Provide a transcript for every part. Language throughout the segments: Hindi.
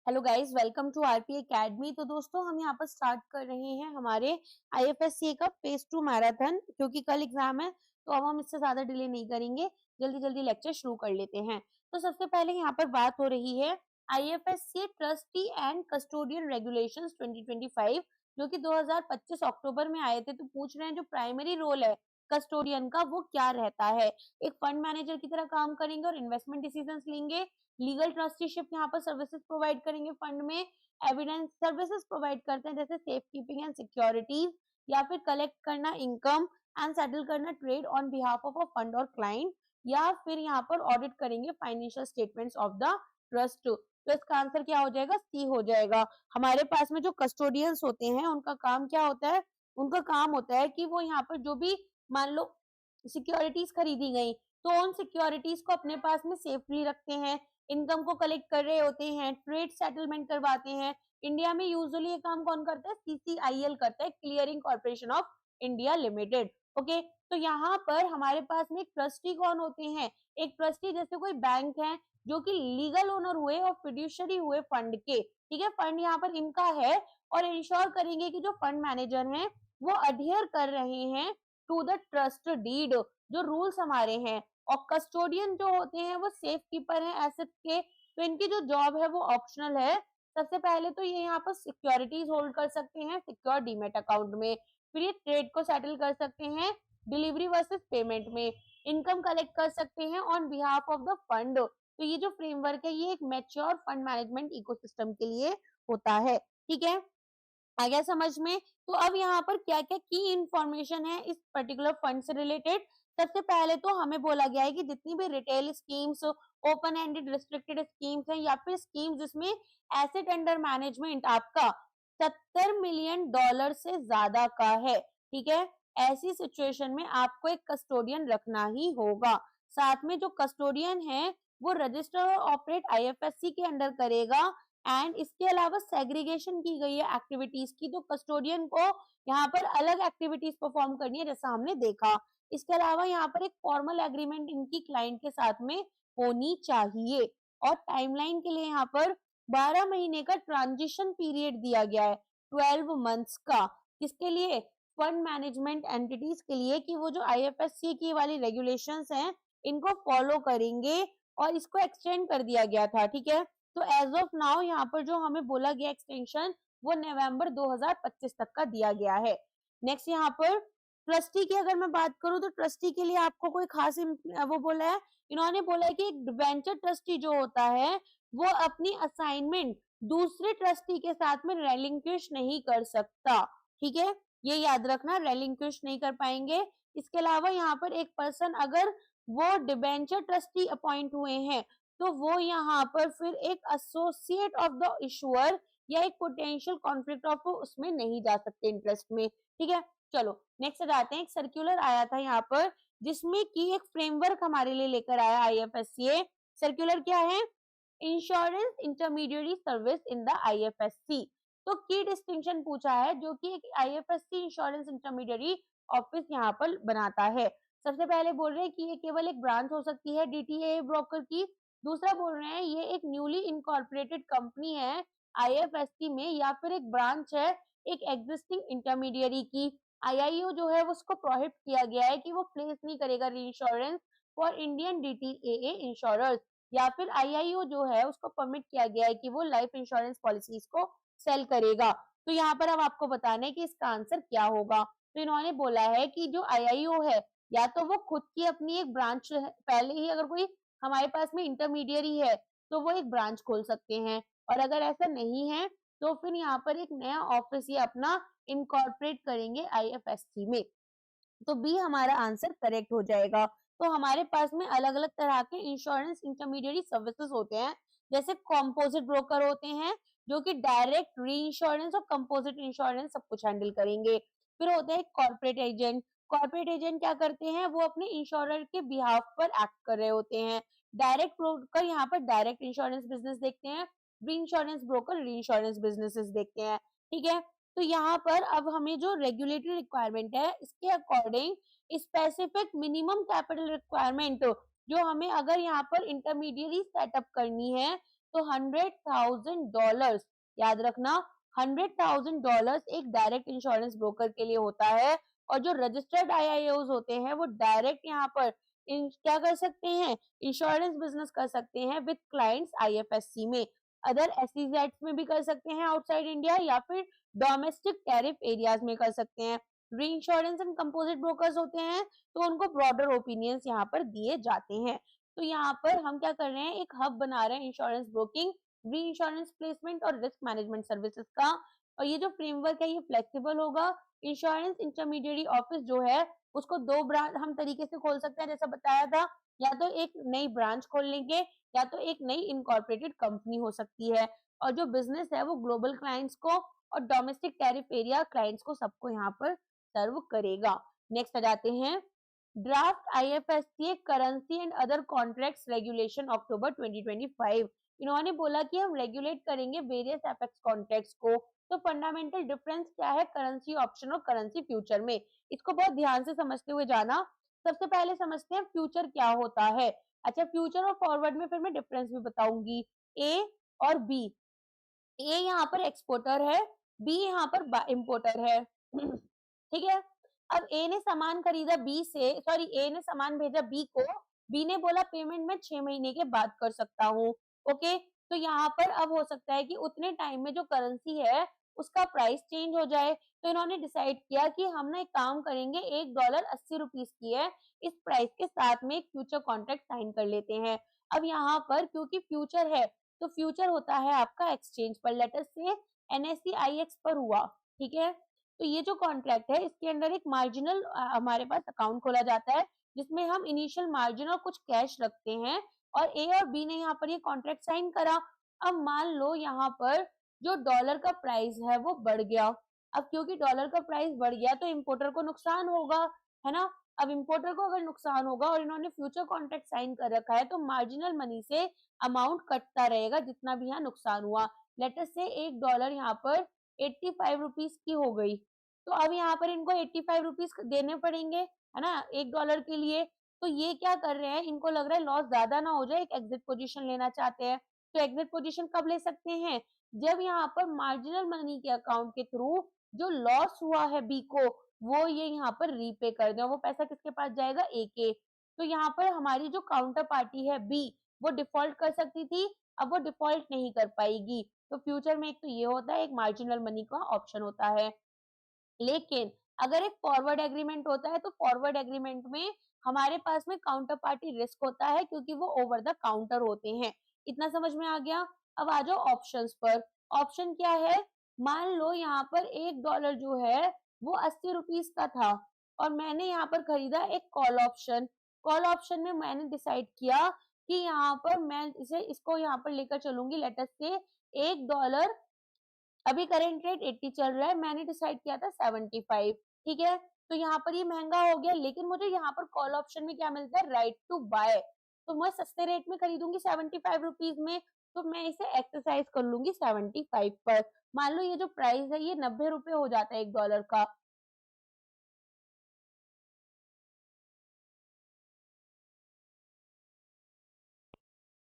Hello guys, welcome to RP academy. तो दोस्तों हम यहाँ पर स्टार्ट कर रहे हैं हमारे आईएफएससी का फेज 2 मैराथन, क्योंकि कल एग्जाम है तो अब हम इससे ज्यादा डिले नहीं करेंगे, जल्दी जल्दी लेक्चर शुरू कर लेते हैं। तो सबसे पहले यहाँ पर बात हो रही है IFSC trustee and custodian regulations 2025, जो कि 2025 अक्टूबर में आए थे। तो पूछ रहे हैं जो प्राइमरी रोल है कस्टोडियन का वो क्या रहता है। एक फंड मैनेजर की तरह काम करेंगे और इन्वेस्टमेंट डिसीजंस लेंगे। लीगल ट्रस्टीशिप यहाँ पर सर्विसेज प्रोवाइड करेंगे फंड में। एविडेंस सर्विसेज प्रोवाइड करते हैं जैसे सेफ कीपिंग एंड सिक्योरिटीज, या फिर कलेक्ट करना इनकम एंड सेटल करना trade on behalf of a fund और क्लाइंट, या फिर यहाँ पर ऑडिट करेंगे financial statements of the trust. तो इसका आंसर क्या हो जाएगा? सी हो जाएगा। हमारे पास में जो कस्टोडियंस होते हैं उनका काम क्या होता है? उनका काम होता है कि वो यहाँ पर जो भी मान लो सिक्योरिटीज खरीदी गई तो उन सिक्योरिटीज को अपने पास में सेफली रखते हैं, इनकम को कलेक्ट कर रहे होते हैं, ट्रेड सेटलमेंट करवाते हैं। इंडिया में यूजुअली ये काम कौन करता है? सीसीआईएल करता है, clearing corporation of India limited. Okay, तो यहाँ पर हमारे पास में ट्रस्टी कौन होते हैं? एक ट्रस्टी जैसे कोई बैंक है जो कि लीगल ओनर हुए और फिड्यूशरी हुए फंड के, ठीक है, फंड यहाँ पर इनका है और इंश्योर करेंगे कि जो फंड मैनेजर हैं वो अडियर कर रहे हैं टू द ट्रस्ट डीड, जो रूल्स हमारे हैं। और कस्टोडियन जो होते हैं वो सेफ कीपर हैं एसेट के। तो इनकी जो जॉब है वो ऑप्शनल है। सबसे पहले तो ये यहाँ पर सिक्योरिटीज होल्ड कर सकते हैं सिक्योर डीमेट अकाउंट में, फिर ये ट्रेड को सेटल कर सकते हैं डिलीवरी वर्सेस पेमेंट में, इनकम कलेक्ट कर सकते हैं on behalf of the fund. तो ये जो फ्रेमवर्क है ये एक मैच्योर फंड मैनेजमेंट इकोसिस्टम के लिए होता है। ठीक है, आ गया समझ में? तो अब यहाँ पर क्या क्या की इंफॉर्मेशन है इस पर्टिकुलर फंड से रिलेटेड। सबसे पहले तो हमें बोला गया है कि जितनी भी retail schemes, open ended restricted schemes हैं, या फिर स्कीम्स जिसमें एसेट अंडर मैनेजमेंट आपका $70 मिलियन से ज्यादा का है, ठीक है, ऐसी सिचुएशन में आपको एक कस्टोडियन रखना ही होगा। साथ में जो कस्टोडियन है वो रजिस्टर और ऑपरेट आईएफएससी के अंडर करेगा। एंड इसके अलावा सेग्रीगेशन की गई है एक्टिविटीज की, तो कस्टोडियन को यहाँ पर अलग एक्टिविटीज परफॉर्म करनी है जैसा हमने देखा। इसके अलावा यहाँ पर एक फॉर्मल एग्रीमेंट इनकी क्लाइंट के साथ में होनी चाहिए। और टाइमलाइन के लिए यहाँ पर 12 महीने का ट्रांजिशन पीरियड दिया गया है, 12 मंथ्स का। किसके लिए? फंड मैनेजमेंट एंटिटीज के लिए, कि वो जो आईएफएससी की वाली रेगुलेशंस हैं इनको फॉलो करेंगे। और इसको एक्सटेंड कर दिया गया था, ठीक है। तो एज ऑफ नाउ यहाँ पर जो हमें बोला गया एक्सटेंशन वो नवंबर 2025 तक का दिया गया है। नेक्स्ट यहाँ पर ट्रस्टी की अगर मैं बात करूं तो ट्रस्टी के लिए आपको कोई खास वो बोला है, इन्होंने बोला है कि एक डिबेंचर ट्रस्टी जो होता है वो अपनी असाइनमेंट दूसरे ट्रस्टी के साथ में रेलिंक्विश नहीं कर सकता, ठीक है, ये याद रखना, रेलिंक्विश नहीं कर पाएंगे। इसके अलावा यहाँ पर एक पर्सन अगर वो डिबेंचर ट्रस्टी अपॉइंट हुए हैं तो वो यहाँ पर फिर एक एसोसिएट ऑफ द इशूअर या एक पोटेंशियल कॉन्फ्लिक्ट ऑफ उसमें नहीं जा सकते इंटरेस्ट में, ठीक है। चलो नेक्स्ट जाते हैं। एक सर्कुलर आया था यहाँ पर जिसमें कि एक फ्रेमवर्क हमारे लिए लेकर आया आईएफएससी। सर्कुलर क्या है? Insurance intermediary service in the IFSC. तो की डिस्टिंक्शन पूछा है जो कि एक आईएफएससी इंश्योरेंस इंटरमीडिएरी ऑफिस यहाँ पर बनाता है। सबसे पहले बोल रहे हैं कि ये केवल एक ब्रांच हो सकती है डीटीए ब्रोकर की। दूसरा बोल रहे हैं ये एक न्यूली इनकॉर्पोरेटेड कंपनी है आईएफएससी में, या फिर एक ब्रांच है एक एग्जिस्टिंग इंटरमीडिएरी की। आईआईओ जो है उसको प्रोहिबिट किया गया है कि वो प्लेस नहीं करेगा रीइंश्योरेंस फॉर इंडियन डीटीएए इंश्योरर्स, या फिर आईआईओ जो है उसको परमिट किया गया है कि वो लाइफ इंश्योरेंस पॉलिसीज को सेल करेगा। तो यहाँ पर अब आपको बताना है कि इसका आंसर क्या होगा। तो इन्होंने बोला है कि जो आईआईओ है या तो वो खुद की अपनी एक ब्रांच पहले ही, अगर कोई हमारे पास में इंटरमीडिएरी है तो वो एक ब्रांच खोल सकते हैं, और अगर ऐसा नहीं है तो फिर यहाँ पर एक नया ऑफिस ये अपना इनकॉर्पोरेट करेंगे आईएफएससी में। तो बी हमारा आंसर करेक्ट हो जाएगा। तो हमारे पास में अलग अलग तरह के इंश्योरेंस इंटरमीडिएरी सर्विसेज होते हैं, जैसे कॉम्पोजिट ब्रोकर होते हैं जो कि डायरेक्ट री इंश्योरेंस और कंपोजिट इंश्योरेंस सब कुछ हैंडल करेंगे। फिर होते हैं कॉर्पोरेट एजेंट। कॉर्पोरेट एजेंट क्या करते हैं? वो अपने इंश्योरर के बिहाफ पर एक्ट कर रहे होते हैं। डायरेक्ट ब्रोकर यहाँ पर डायरेक्ट इंश्योरेंस बिजनेस देखते हैं, री इंश्योरेंस ब्रोकर री इंश्योरेंस बिजनेसेस देखते हैं, ठीक है। तो यहाँ पर अब हमें जो रेगुलेटरी रिक्वायरमेंट है इसके according specific minimum capital requirement जो हमें अगर यहाँ पर इंटरमीडिएरी सेटअप करनी है तो $100,000, याद रखना, $100,000 एक डायरेक्ट इंश्योरेंस ब्रोकर के लिए होता है। और जो रजिस्टर्ड आईआईओज होते हैं वो डायरेक्ट यहाँ पर क्या कर सकते हैं, इंश्योरेंस बिजनेस कर सकते हैं विद क्लाइंट्स आईएफएससी में। अदर एसईजेड्स में भी कर सकते हैं आउटसाइड इंडिया, या फिर डोमेस्टिक टैरिफ एरियाज में कर सकते हैं। री इंश्योरेंस एंड कंपोजिट ब्रोकर्स होते हैं तो उनको ब्रॉडर ओपिनियंस यहाँ पर दिए जाते हैं। तो यहाँ पर हम क्या कर रहे हैं, एक हब बना रहे हैं इंश्योरेंस ब्रोकिंग, री इंश्योरेंस प्लेसमेंट और रिस्क मैनेजमेंट सर्विसेज का। और ये जो फ्रेमवर्क है ये फ्लेक्सिबल होगा। इंश्योरेंस इंटरमीडिएरी ऑफिस जो है उसको दो ब्रांच हम तरीके से खोल सकते हैं, जैसा बताया था, या तो एक नई ब्रांच खोल लेंगे या तो एक नई इनकॉर्पोरेटेड कंपनी हो सकती है। और जो बिजनेस है वो ग्लोबल क्लाइंट्स को और डोमेस्टिक टैरिफ एरिया क्लाइंट्स को सबको यहाँ पर सर्व करेगा। नेक्स्ट आ जाते हैं draft IFSC currency and other contracts regulation October 2025। इन्होंने बोला कि हम रेगुलेट करेंगे वेरियस एफएक्स कॉन्ट्रैक्ट्स को। तो फंडामेंटल डिफरेंस क्या है करेंसी ऑप्शन और करेंसी फ्यूचर में, इसको बहुत ध्यान से समझते हुए जाना। सबसे पहले समझते हैं फ्यूचर क्या होता है। अच्छा, फ्यूचर और फॉरवर्ड में फिर मैं डिफरेंस भी बताऊंगी। ए और बी, ए यहाँ पर एक्सपोर्टर है, बी यहाँ पर इम्पोर्टर है। ठीक है। अब ए ने सामान खरीदा बी से, सॉरी ए ने सामान भेजा बी को, बी ने बोला पेमेंट मैं 6 महीने के बाद कर सकता हूँ। ओके, तो यहाँ पर अब हो सकता है कि उतने टाइम में जो करेंसी है उसका प्राइस चेंज हो जाए। तो इन्होंने डिसाइड किया कि हम ना एक काम करेंगे, $1 80 की है, इस प्राइस के साथ में एक फ्यूचर कॉन्ट्रैक्ट साइन कर लेते हैं। अब यहाँ पर क्योंकि फ्यूचर है तो फ्यूचर होता है आपका एक्सचेंज पर, लेटर से एनएससी आईएक्स पर हुआ। ठीक है। तो ये जो कॉन्ट्रैक्ट है इसके अंदर एक मार्जिनल हमारे पास अकाउंट खोला जाता है जिसमें हम इनिशियल मार्जिन और कुछ कैश रखते हैं। और ए और बी ने यहाँ पर ये कॉन्ट्रैक्ट साइन करा। अब मान लो यहाँ पर जो डॉलर का प्राइस है वो बढ़ गया। अब क्योंकि डॉलर का प्राइस बढ़ गया तो इम्पोर्टर को नुकसान होगा, है ना। अब इम्पोर्टर को अगर नुकसान होगा और इन्होंने फ्यूचर कॉन्ट्रैक्ट साइन कर रखा है तो मार्जिनल मनी से अमाउंट कटता रहेगा जितना भी यहाँ नुकसान हुआ। लेटर से $1 यहाँ पर 85 रुपीज की हो गई। तो अब यहाँ पर इनको 85 रुपीज देने पड़ेंगे, है ना, $1 के लिए। तो ये क्या कर रहे हैं, इनको लग रहा है लॉस ज्यादा ना हो जाए, एक एग्जिट पोजीशन लेना चाहते हैं। तो एग्जिट पोजीशन कब ले सकते हैं, जब यहाँ पर मार्जिनल मनी के अकाउंट के थ्रू जो लॉस हुआ है बी को वो ये यहाँ पर रीपे कर दे। वो पैसा किसके पास जाएगा, ए के। तो यहाँ पर हमारी जो काउंटर पार्टी है बी वो डिफॉल्ट कर सकती थी, अब वो डिफॉल्ट नहीं कर पाएगी। तो फ्यूचर में एक तो ये होता है, एक मार्जिनल मनी का ऑप्शन होता है। लेकिन अगर एक फॉरवर्ड एग्रीमेंट होता है तो फॉरवर्ड एग्रीमेंट में हमारे पास में काउंटर पार्टी रिस्क होता है क्योंकि वो ओवर द काउंटर होते हैं। इतना समझ में आ गया। अब आ जाओ ऑप्शंस पर। ऑप्शन क्या है, मान लो यहाँ पर $1 जो है वो 80 रुपीज का था और मैंने यहाँ पर खरीदा एक कॉल ऑप्शन। कॉल ऑप्शन में मैंने डिसाइड किया कि यहाँ पर मैं इसको यहाँ पर लेकर चलूंगी, लेटर से $1, अभी करंट रेट 80 चल रहा है, मैंने डिसाइड किया था 75। ठीक है। तो यहाँ पर ये महंगा हो गया, लेकिन मुझे यहाँ पर कॉल ऑप्शन में क्या मिलता है, राइट टू बाय। तो मैं सस्ते रेट में खरीदूंगी 75 रुपीज में, तो मैं इसे एक्सरसाइज कर लूंगी 75 पर। मान लो ये जो प्राइस है ये 90 रुपए हो जाता है $1 का।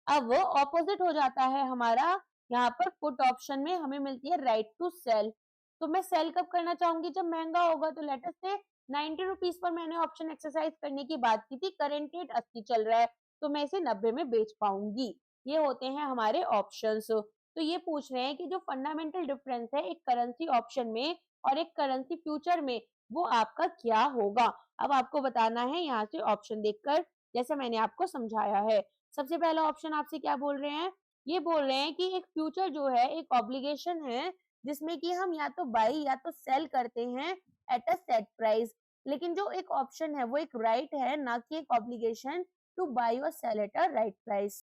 अब ऑपोजिट हो जाता है हमारा, यहाँ पर पुट ऑप्शन में हमें मिलती है राइट टू सेल। तो मैं सेल कब करना चाहूंगी, जब महंगा होगा। तो लेटर से 90 रुपीज पर मैंने ऑप्शन एक्सरसाइज करने की बात की थी, करंट रेट 80 चल रहा है तो मैं इसे 90 में बेच पाऊंगी। ये होते हैं हमारे ऑप्शंस। तो ये पूछ रहे हैं कि जो फंडामेंटल डिफरेंस है एक करेंसी ऑप्शन में और एक करेंसी फ्यूचर में वो आपका क्या होगा। अब आपको बताना है यहाँ से ऑप्शन देखकर, जैसे मैंने आपको समझाया है। सबसे पहला ऑप्शन आपसे क्या बोल रहे हैं, ये बोल रहे हैं कि एक फ्यूचर जो है एक ऑब्लिगेशन है जिसमें कि हम या तो बाई या तो सेल करते हैं एट अ सेट प्राइस। लेकिन जो एक ऑप्शन है वो एक राइट है, ना कि एक ऑब्लिगेशन टू बाई और sell at a right price.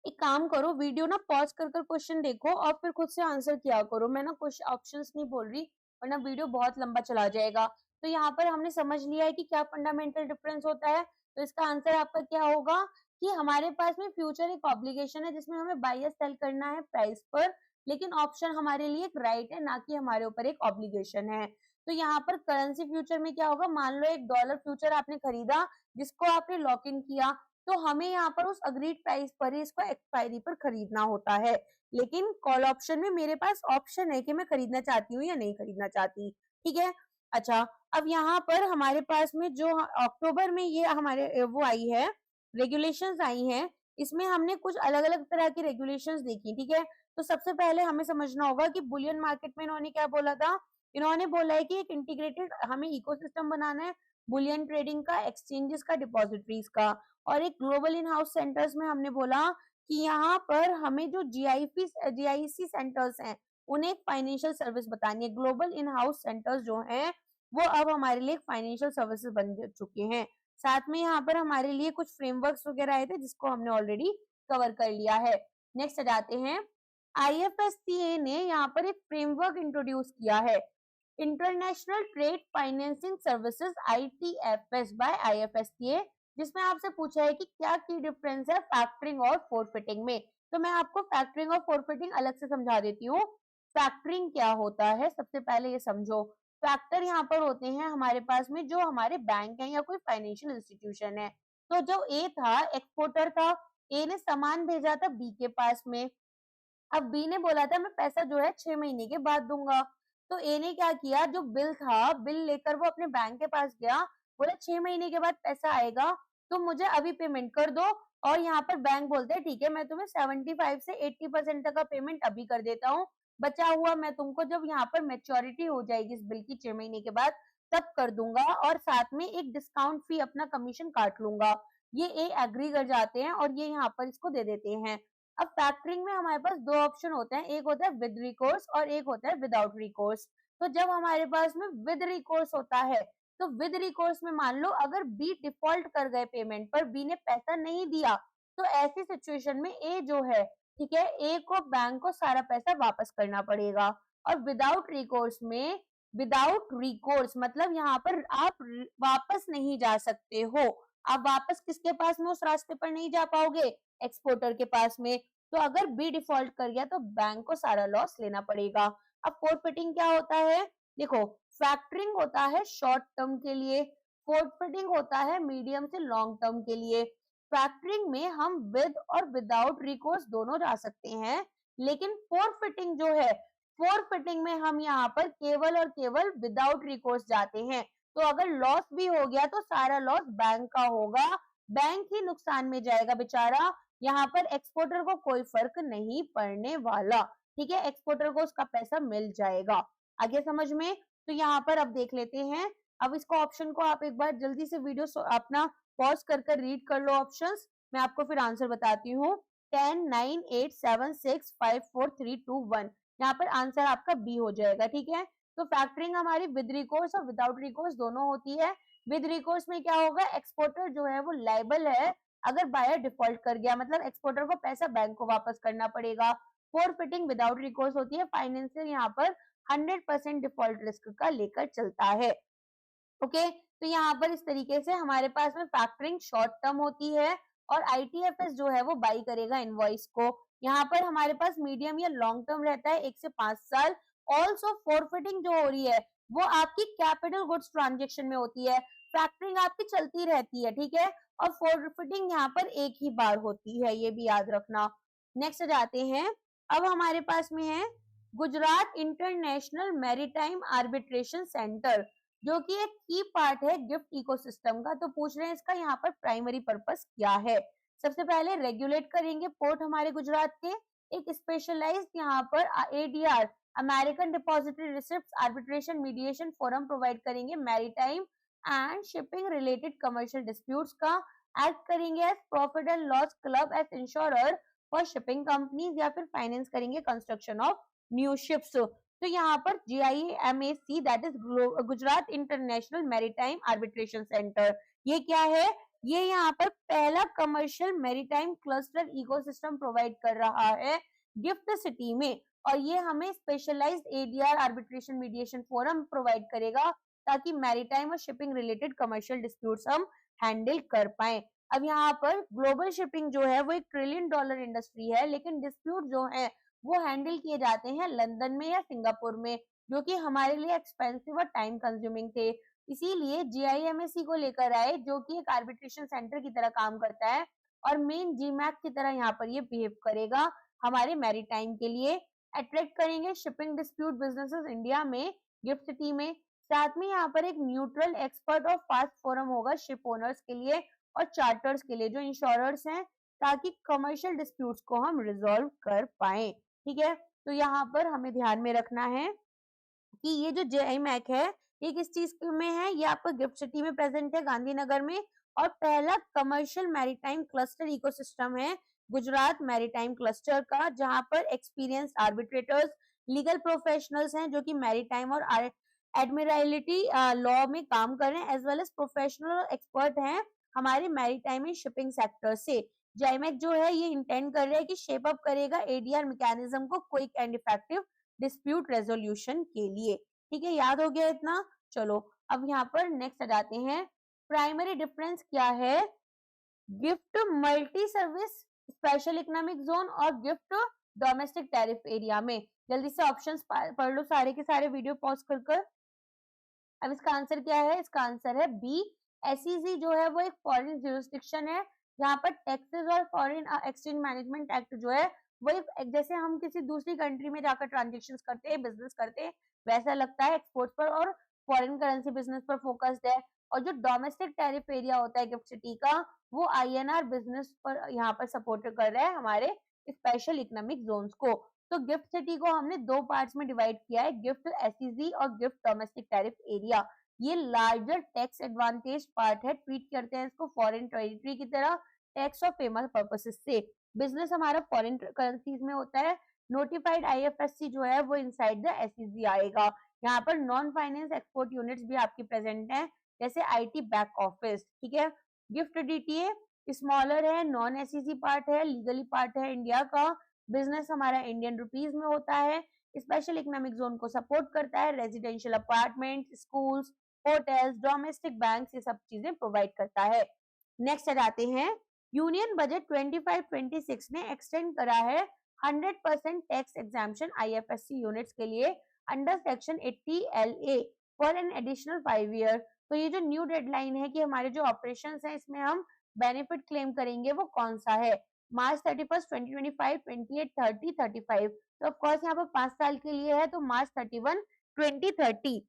एक काम करो, वीडियो ना पॉज कर कर क्वेश्चन देखो और फिर खुद से आंसर किया करो। मैं ना कुछ ऑप्शंस नहीं बोल रही वरना वीडियो बहुत लंबा चला जाएगा। तो यहाँ पर हमने समझ लिया है कि क्या फंडामेंटल डिफरेंस होता है। तो इसका आंसर आपका क्या होगा कि हमारे पास में फ्यूचर एक ऑब्लिगेशन है जिसमें हमें बाई या सेल करना है प्राइस पर, लेकिन ऑप्शन हमारे लिए एक राइट है, ना कि हमारे ऊपर एक ऑब्लिगेशन है। तो यहाँ पर करेंसी फ्यूचर में क्या होगा, मान लो $1 फ्यूचर आपने खरीदा जिसको आपने लॉक इन किया। तो हमें यहाँ पर उस अग्रीड प्राइस पर ही इसको एक्सपायरी पर खरीदना होता है। लेकिन कॉल ऑप्शन में मेरे पास ऑप्शन है कि मैं खरीदना चाहती हूँ या नहीं खरीदना चाहती, ठीक है। अच्छा, अब यहाँ पर हमारे पास में जो अक्टूबर में ये हमारे वो आई है, रेगुलेशंस आई हैं, इसमें हमने कुछ अलग अलग तरह की रेगुलेशंस देखी, ठीक है। तो सबसे पहले हमें समझना होगा कि बुलियन मार्केट में इन्होंने क्या बोला था। इन्होंने बोला है कि एक इंटीग्रेटेड हमें इकोसिस्टम बनाना है, बुलियन ट्रेडिंग का, एक्सचेंजेस का, डिपॉजिटरीज का, और एक ग्लोबल इन हाउस सेंटर्स में हमने बोला कि यहाँ पर हमें जो जीआईसी सेंटर्स हैं उन्हें एक फाइनेंशियल सर्विस बतानी है। ग्लोबल इन हाउस सेंटर्स जो हैं वो अब हमारे लिए फाइनेंशियल सर्विसेज बन चुके हैं। साथ में यहाँ पर हमारे लिए कुछ फ्रेमवर्क्स वगैरह आए थे जिसको हमने ऑलरेडी कवर कर लिया है। नेक्स्ट आ जाते हैं, आईएफएससीए ने यहाँ पर एक फ्रेमवर्क इंट्रोड्यूस किया है, international trade financing services ITFS by IFSCA, जिसमें आपसे पूछा है कि क्या की डिफरेंस है फैक्टरिंग और फोरफिटिंग में। तो मैं आपको फैक्टरिंग और फोरफिटिंग अलग से समझा देती हूँ। फैक्टरिंग क्या होता है, सबसे पहले ये समझो। फैक्टर यहाँ पर होते हैं हमारे पास में जो हमारे बैंक है या कोई फाइनेंशियल इंस्टीट्यूशन है। तो जो ए था, एक्सपोर्टर था, ए ने सामान भेजा था बी के पास में। अब बी ने बोला था मैं पैसा जो है 6 महीने के बाद दूंगा। तो ए ने क्या किया, जो बिल था, बिल लेकर वो अपने बैंक के पास गया, बोला 6 महीने के बाद पैसा आएगा, तुम मुझे अभी पेमेंट कर दो। और यहाँ पर बैंक बोलते हैं ठीक है, मैं तुम्हें 75 से 80% तक का पेमेंट अभी कर देता हूँ, बचा हुआ मैं तुमको जब यहाँ पर मैच्योरिटी हो जाएगी इस बिल की 6 महीने के बाद तब कर दूंगा, और साथ में एक डिस्काउंट फी अपना कमीशन काट लूंगा। ये ए एग्री कर जाते हैं और ये यहाँ पर इसको दे देते हैं। अब फैक्टरिंग में हमारे पास दो ऑप्शन होते हैं, एक होता है विद रिकोर्स और एक होता है विदाउट रिकोर्स। तो जब हमारे पास में विद रिकोर्स होता है, तो विद रिकोर्स में मान लो अगर बी डिफॉल्ट कर गए पेमेंट पर, बी ने पैसा नहीं दिया, तो ऐसी सिचुएशन में ए जो है, ठीक है, ए को बैंक को सारा पैसा वापस करना पड़ेगा। और विदाउट रिकोर्स में, विदाउट रिकोर्स मतलब यहाँ पर आप वापस नहीं जा सकते हो। आप वापस किसके पास में उस रास्ते पर नहीं जा पाओगे, एक्सपोर्टर के पास में। तो अगर बी डिफॉल्ट कर गया तो बैंक को सारा लॉस लेना पड़ेगा। अब फोरफिटिंग क्या होता है, देखो, फैक्टरिंग होता है शॉर्ट टर्म के लिए, फोरफिटिंग होता है मीडियम से लॉन्ग टर्म के लिए। फैक्टरिंग में हम विद और विदाउट रिकोर्स दोनों जा सकते हैं, लेकिन फोरफिटिंग जो है, फोरफिटिंग में हम यहाँ पर केवल और केवल विदाउट रिकोर्स जाते हैं। तो अगर लॉस भी हो गया तो सारा लॉस बैंक का होगा, बैंक ही नुकसान में जाएगा बेचारा, यहाँ पर एक्सपोर्टर को कोई फर्क नहीं पड़ने वाला, ठीक है, एक्सपोर्टर को उसका पैसा मिल जाएगा। आगे समझ में। तो यहाँ पर अब देख लेते हैं, अब इसको ऑप्शन को आप एक बार जल्दी से वीडियो अपना पॉज कर कर रीड कर लो ऑप्शंस, मैं आपको फिर आंसर बताती हूँ। 10 9 8 7 6 5 4 3 2 1, यहाँ पर आंसर आपका बी हो जाएगा, ठीक है। तो फैक्टरिंग हमारी विद रिकोर्स और विदाउट रिकोर्स दोनों होती है। विद रिकोर्स में क्या होगा, एक्सपोर्टर जो है वो लायबल है अगर बायर डिफॉल्ट कर गया, मतलब एक्सपोर्टर को पैसा बैंक को वापस करना पड़ेगा। फोरफिटिंग विदाउट रिकोर्स होती है, फाइनेंशियल यहाँ पर 100% डिफॉल्ट रिस्क का लेकर चलता है। ओके, तो यहाँ पर इस तरीके से हमारे पास में फैक्टरिंग शॉर्ट टर्म होती है और आईटीएफएस जो है वो बाई करेगा इनवॉइस को। यहाँ पर हमारे पास मीडियम या लॉन्ग टर्म रहता है 1 से 5 साल। ऑल्सो फोरफिटिंग जो हो रही है वो आपकी कैपिटल गुड्स ट्रांजेक्शन में होती है, फैक्टरिंग आपकी चलती रहती है, ठीक है, और फोरफिटिंग यहाँ पर एक ही बार होती है, ये भी याद रखना। नेक्स्ट जाते हैं, अब हमारे पास में है Gujarat international maritime arbitration centre, जो कि एक की पार्ट है गिफ्ट इकोसिस्टम का। तो पूछ रहे हैं इसका यहाँ पर प्राइमरी पर्पस क्या है। सबसे पहले रेगुलेट करेंगे पोर्ट हमारे गुजरात के, एक स्पेशलाइज्ड यहाँ पर ADR American depository receipt arbitration mediation forum provide करेंगे maritime and shipping related commercial disputes का। एक्ट करेंगे as profit and loss club as insurer for shipping companies, या फिर फाइनेंस करेंगे कंस्ट्रक्शन ऑफ न्यू शिप्स। तो यहाँ पर GIMAC that is Gujarat international maritime arbitration centre, ये क्या है, ये यहाँ पर पहला commercial maritime cluster ecosystem provide कर रहा है गिफ्ट सिटी में, और ये हमें specialised ADR arbitration mediation forum provide करेगा ताकि मैरीटाइम और शिपिंग रिलेटेड कमर्शियल डिस्प्यूट्स हम हैंडल कर पाए। अब यहाँ पर ग्लोबल शिपिंग जो है वो $1 ट्रिलियन इंडस्ट्री है, लेकिन डिस्प्यूट जो है वो हैंडल किए जाते हैं लंदन में या सिंगापुर में, जो कि हमारे लिए एक्सपेंसिव और टाइम कंज्यूमिंग थे। इसीलिए GIMSC को लेकर आए, जो कि एक आर्बिट्रेशन सेंटर की तरह काम करता है और मेन GMAC की तरह यहाँ पर ये बिहेव करेगा हमारे मैरीटाइम के लिए। अट्रैक्ट करेंगे शिपिंग डिस्प्यूट बिजनेसेस इंडिया में, गिफ्ट सिटी में। साथ में यहाँ पर एक न्यूट्रल एक्सपर्ट और फास्ट फोरम होगा शिप ओनर्स के लिए और चार्टर्स के लिए, जो इंश्योरर्स हैं, ताकि कमर्शियल डिस्प्यूट्स को हम रिजॉल्व कर पाए। ठीक है, तो यहाँ पर हमें ध्यान में रखना है कि ये जो JIMAC है ये किस चीज में है, ये आपका गिफ्ट सिटी में प्रेजेंट है, गांधीनगर में। और पहला कमर्शियल मैरीटाइम क्लस्टर इकोसिस्टम है गुजरात मैरीटाइम क्लस्टर का, जहां पर एक्सपीरियंस आर्बिट्रेटर्स, लीगल प्रोफेशनल्स हैं जो कि मैरीटाइम और एडमिरलिटी लॉ में काम कर रहे हैं, as well as professional expert हैं हमारे मैरीटाइम एंड शिपिंग सेक्टर से। JIMAC जो है ये इंटेंड कर रहा है कि शेप अप करेगा ADR मैकेनिज्म को quick and effective dispute resolution के लिए। ठीक है, याद हो गया इतना। चलो अब यहाँ पर नेक्स्ट आ जाते हैं, प्राइमरी डिफरेंस क्या है gift multi service special economic zone और गिफ्ट डोमेस्टिक टैरिफ एरिया में। जल्दी से ऑप्शंस पढ़ लो सारे के सारे, वीडियो पॉज कर। अब इसका आंसर क्या है, इसका आंसर है बी। SEZ जो है वो एक फॉरेन ज्यूरिसडिक्शन है जहाँ पर टैक्सेस और फॉरेन एक्सचेंज मैनेजमेंट एक्ट जो है वो एक जैसे हम किसी दूसरी कंट्री में जाकर ट्रांजेक्शन करते हैं, बिजनेस करते हैं, वैसा लगता है, एक्सपोर्ट पर और फॉरेन करेंसी बिजनेस पर फोकस्ड है। और जो डोमेस्टिक टैरिफ एरिया होता है गिफ्ट सिटी का, वो INR बिजनेस पर यहाँ पर सपोर्ट कर रहा है हमारे स्पेशल इकोनॉमिक जोन्स को। तो गिफ्ट सिटी को हमने दो पार्ट्स में डिवाइड किया है, गिफ्ट SEZ और गिफ्ट डोमेस्टिक टैरिफ एरिया। ये लार्जर टैक्स एडवांटेज पार्ट है, ट्रीट करते हैं इसको फॉरेन टेरिटरी की तरह, टैक्स और फेमस पर्पसेस से। बिजनेस हमारा फॉरेन करेंसीज में होता है। नोटिफाइड IFSC जो है वो इनसाइड द SEZ आएगा। यहाँ पर नॉन फाइनेंस एक्सपोर्ट यूनिट्स भी आपकी प्रेजेंट हैं, जैसे IT बैक ऑफिस। ठीक है, गिफ्ट DTA स्मॉलर है, नॉन SEZ पार्ट है, लीगली पार्ट है इंडिया का, बिजनेस हमारा इंडियन रुपीज में होता है, स्पेशल इकोनॉमिक जोन को सपोर्ट करता है, residential apartment, schools, hotels, domestic bank, ये सब चीजें प्रोवाइड करता है। नेक्स्ट आ जाते हैं, यूनियन बजट 25-26 ने एक्सटेंड करा है 100% टैक्स एग्जाम्पशन IFSC यूनिट्स के लिए under section 80 LA for an additional 5 year. तो ये जो न्यू डेडलाइन है कि हमारे जो ऑपरेशंस हैं इसमें हम बेनिफिट क्लेम करेंगे, वो कौन सा है, मार्च 31, 2025, 28, 30, 35। तो ऑफ कोर्स यहाँ पर 5 साल के लिए है, तो मार्च 31, 2030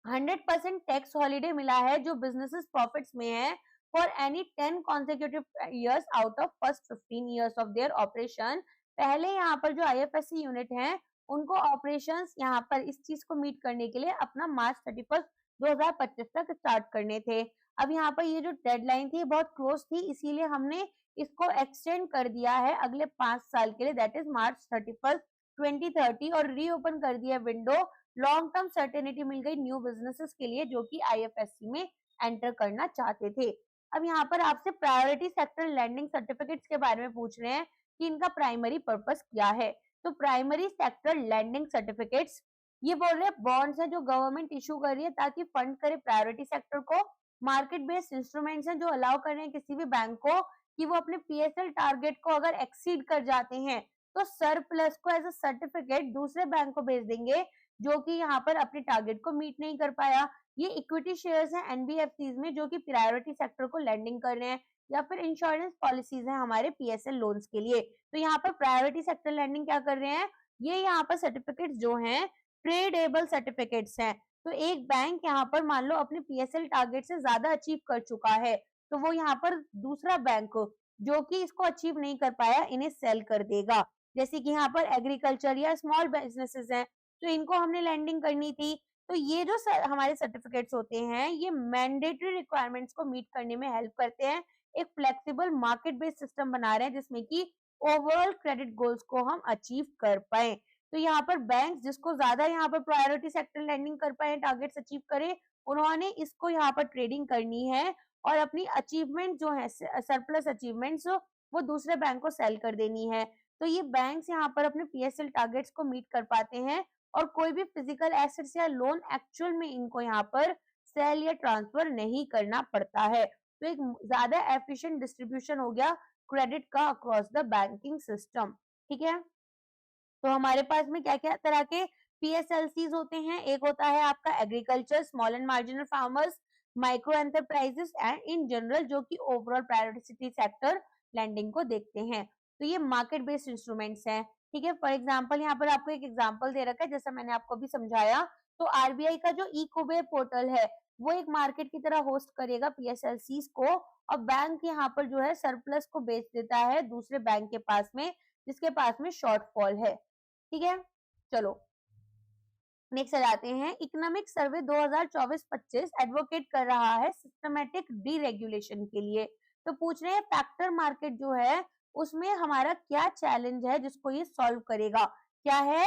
100% टैक्स हॉलीडे मिला है जो बिजनेसेस प्रॉफिट्स में है for any 10 consecutive years out of first 15 years of their operation. पहले यहाँ पर जो IFSC यूनिट है उनको ऑपरेशंस यहाँ पर इस चीज को मीट करने के लिए अपना मार्च 31, 2025 तक स्टार्ट करने थे। अब यहाँ पर ये जो डेडलाइन थी बहुत क्लोज थी, इसीलिए हमने इसको एक्सटेंड कर दिया है अगले 5 साल के लिए, दैट इज मार्च 31, 2030, और रीओपन कर दिया विंडो। लॉन्ग टर्म सर्टेनिटी मिल गई न्यू बिजनेसेस के लिए जो कि IFSC में एंटर करना चाहते थे। अब यहाँ पर आपसे प्रायोरिटी सेक्टर लैंडिंग सर्टिफिकेट्स के बारे में पूछ रहे हैं कि इनका प्राइमरी पर्पस क्या है। तो प्राइमरी सेक्टर लैंडिंग सर्टिफिकेट्स ये बोल रहे हैं बॉन्ड्स हैं जो गवर्नमेंट इशू कर रही है ताकि फंड करे प्रायोरिटी सेक्टर को। मार्केट बेस्ड इंस्ट्रूमेंट्स हैं जो अलाउ कर रहे हैं किसी भी बैंक को कि वो अपने PSL टारगेट को अगर एक्सीड कर जाते हैं तो सरप्लस को एज अ सर्टिफिकेट दूसरे बैंक को भेज देंगे जो कि यहाँ पर अपने टारगेट को मीट नहीं कर पाया। ये इक्विटी शेयर्स हैं NBFCs में जो कि प्रायोरिटी सेक्टर को लैंडिंग कर रहे हैं, या फिर इंश्योरेंस पॉलिसीज हैं हमारे PSL लोन्स के लिए। तो यहाँ पर प्रायोरिटी सेक्टर लैंडिंग क्या कर रहे हैं, ये यहाँ पर सर्टिफिकेट्स जो हैं ट्रेडेबल सर्टिफिकेट्स हैं। तो एक बैंक यहाँ पर मान लो अपने PSL टारगेट से ज्यादा अचीव कर चुका है, तो वो यहाँ पर दूसरा बैंक जो कि इसको अचीव नहीं कर पाया इन्हें सेल कर देगा। जैसे कि यहाँ पर एग्रीकल्चर या स्मॉल बिजनेसेस हैं तो इनको हमने लैंडिंग करनी थी। तो ये जो हमारे सर्टिफिकेट्स होते हैं ये मैंडेटरी रिक्वायरमेंट्स को मीट करने में हेल्प करते हैं। एक फ्लेक्सिबल मार्केट बेस्ड सिस्टम बना रहे हैं जिसमें कि ओवरऑल क्रेडिट गोल्स को हम अचीव कर पाए। तो यहाँ पर बैंक जिसको ज्यादा यहाँ पर प्रायोरिटी सेक्टर लैंडिंग कर पाए, टारगेट्स अचीव करे, उन्होंने इसको यहाँ पर ट्रेडिंग करनी है और अपनी अचीवमेंट जो है सरप्लस अचीवमेंट्स वो दूसरे बैंक को सेल कर देनी है। तो ये बैंक्स यहाँ पर अपने PSL टारगेट्स को मीट कर पाते हैं और कोई भी फिजिकल एसेट्स या लोन एक्चुअल में इनको यहाँ पर सेल या ट्रांसफर नहीं करना पड़ता है। तो एक ज्यादा एफिशिएंट डिस्ट्रीब्यूशन हो गया क्रेडिट का अक्रॉस द बैंकिंग सिस्टम। ठीक है, तो हमारे पास में क्या क्या तरह के PSLCs होते हैं, एक होता है आपका agriculture, small and marginal farmers, micro enterprises and in general, जो कि ओवरऑल प्रायोरिटी सेक्टर लैंडिंग को देखते हैं। तो ये मार्केट बेस्ड इंस्ट्रूमेंट्स हैं, ठीक है। फॉर एग्जांपल यहाँ पर आपको एक एग्जांपल दे रखा है, जैसा मैंने आपको अभी समझाया। तो आरबीआई का जो ई कुबेर पोर्टल है, वो एक मार्केट की तरह होस्ट करेगा PSLCs को, और बैंक यहाँ पर जो है सरप्लस को बेच देता है दूसरे बैंक के पास में, जिसके पास में शॉर्टफॉल है, ठीक है। चलो नेक्स्ट आ जाते हैं। इकोनॉमिक सर्वे 2024-25 एडवोकेट कर रहा है सिस्टमेटिक डीरेगुलेशन के लिए। तो पूछ रहे हैं फैक्टर मार्केट जो है उसमें हमारा क्या चैलेंज है जिसको ये सॉल्व करेगा, क्या है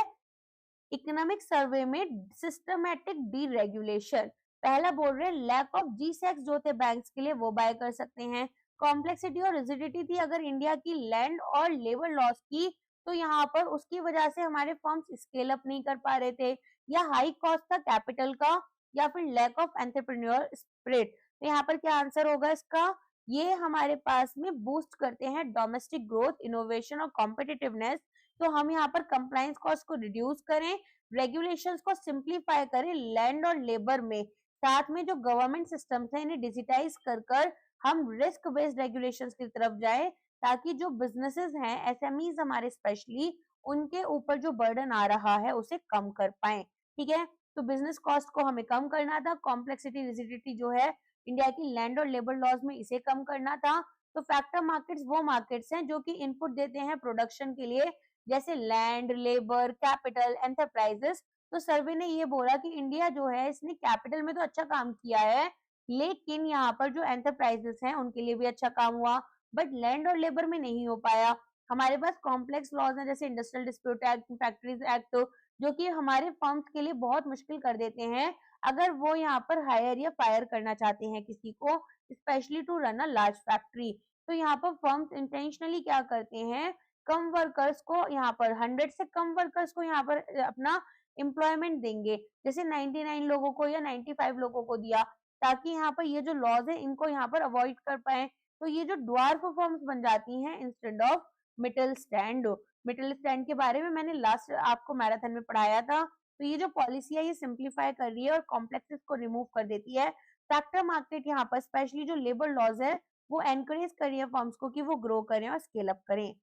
इकोनॉमिक सर्वे में सिस्टमेटिक डीरेगुलेशन। पहला बोल रहे हैं लैक ऑफ G-Secs जो थे बैंक्स के लिए, वो बाय कर सकते हैं। कॉम्प्लेक्सिटी और रिजिडिटी थी अगर इंडिया की लैंड और लेबर लॉस की, तो यहाँ पर उसकी वजह से हमारे फर्म्स स्केल अप नहीं कर पा रहे थे, या हाई कॉस्ट था कैपिटल का, या फिर लैक ऑफ एंटरप्रेन्योर स्पिरिट। तो यहाँ पर क्या आंसर होगा इसका, ये हमारे पास में बूस्ट करते हैं डोमेस्टिक ग्रोथ, इनोवेशन और कॉम्पिटिटिवनेस। तो हम यहाँ पर कंप्लायंस कॉस्ट को रिड्यूस करें, रेगुलेशंस को सिंप्लीफाई करें लैंड और लेबर में, साथ में जो गवर्नमेंट सिस्टम्स है इन्हें डिजिटाइज कर हम रिस्क बेस्ड रेगुलेशंस की तरफ जाए, ताकि जो बिजनेसेस हैं, एसएमईज हमारे स्पेशली, उनके ऊपर जो बर्डन आ रहा है उसे कम कर पाए, ठीक है। तो बिजनेस कॉस्ट को हमें कम करना था, कॉम्प्लेक्सिटी रिजिडिटी जो है इंडिया की लैंड और लेबर लॉज में, इसे कम करना था। तो फैक्टर मार्केट्स वो मार्केट्स हैं जो कि इनपुट देते हैं प्रोडक्शन के लिए, जैसे लैंड, लेबर, कैपिटल, एंटरप्राइजेस। तो सर्वे ने ये बोला कि इंडिया जो है इसने कैपिटल में तो अच्छा काम किया है, लेकिन यहाँ पर जो एंटरप्राइजेस हैं उनके लिए भी अच्छा काम हुआ, बट लैंड और लेबर में नहीं हो पाया। हमारे पास कॉम्प्लेक्स लॉज हैं जैसे industrial dispute act, factories act, जो कि हमारे फर्म्स के लिए बहुत मुश्किल कर देते हैं अगर वो यहाँ पर हायर या फायर करना चाहते हैं किसी को, specially to run a large factory. तो यहाँ पर फर्म्स इंटेंशनली क्या करते हैं, कम वर्कर्स को यहाँ पर 100 से कम वर्कर्स को यहाँ पर अपना एम्प्लॉयमेंट देंगे, जैसे 99 लोगों को या 95 लोगों को दिया, ताकि यहाँ पर ये जो लॉज है इनको यहाँ पर अवॉइड कर पाए। तो ये जो ड्वार्फ फर्म्स बन जाती हैं instead of middle stand. Middle stand के बारे में मैंने लास्ट आपको मैराथन में पढ़ाया था। तो ये जो पॉलिसी है ये सिंप्लीफाई कर रही है और कॉम्प्लेक्सेस को रिमूव कर देती है। फैक्टर मार्केट यहाँ पर स्पेशली जो लेबर लॉज है वो एनकरेज कर रही है फर्म्स को कि वो ग्रो करें और स्केल अप करें।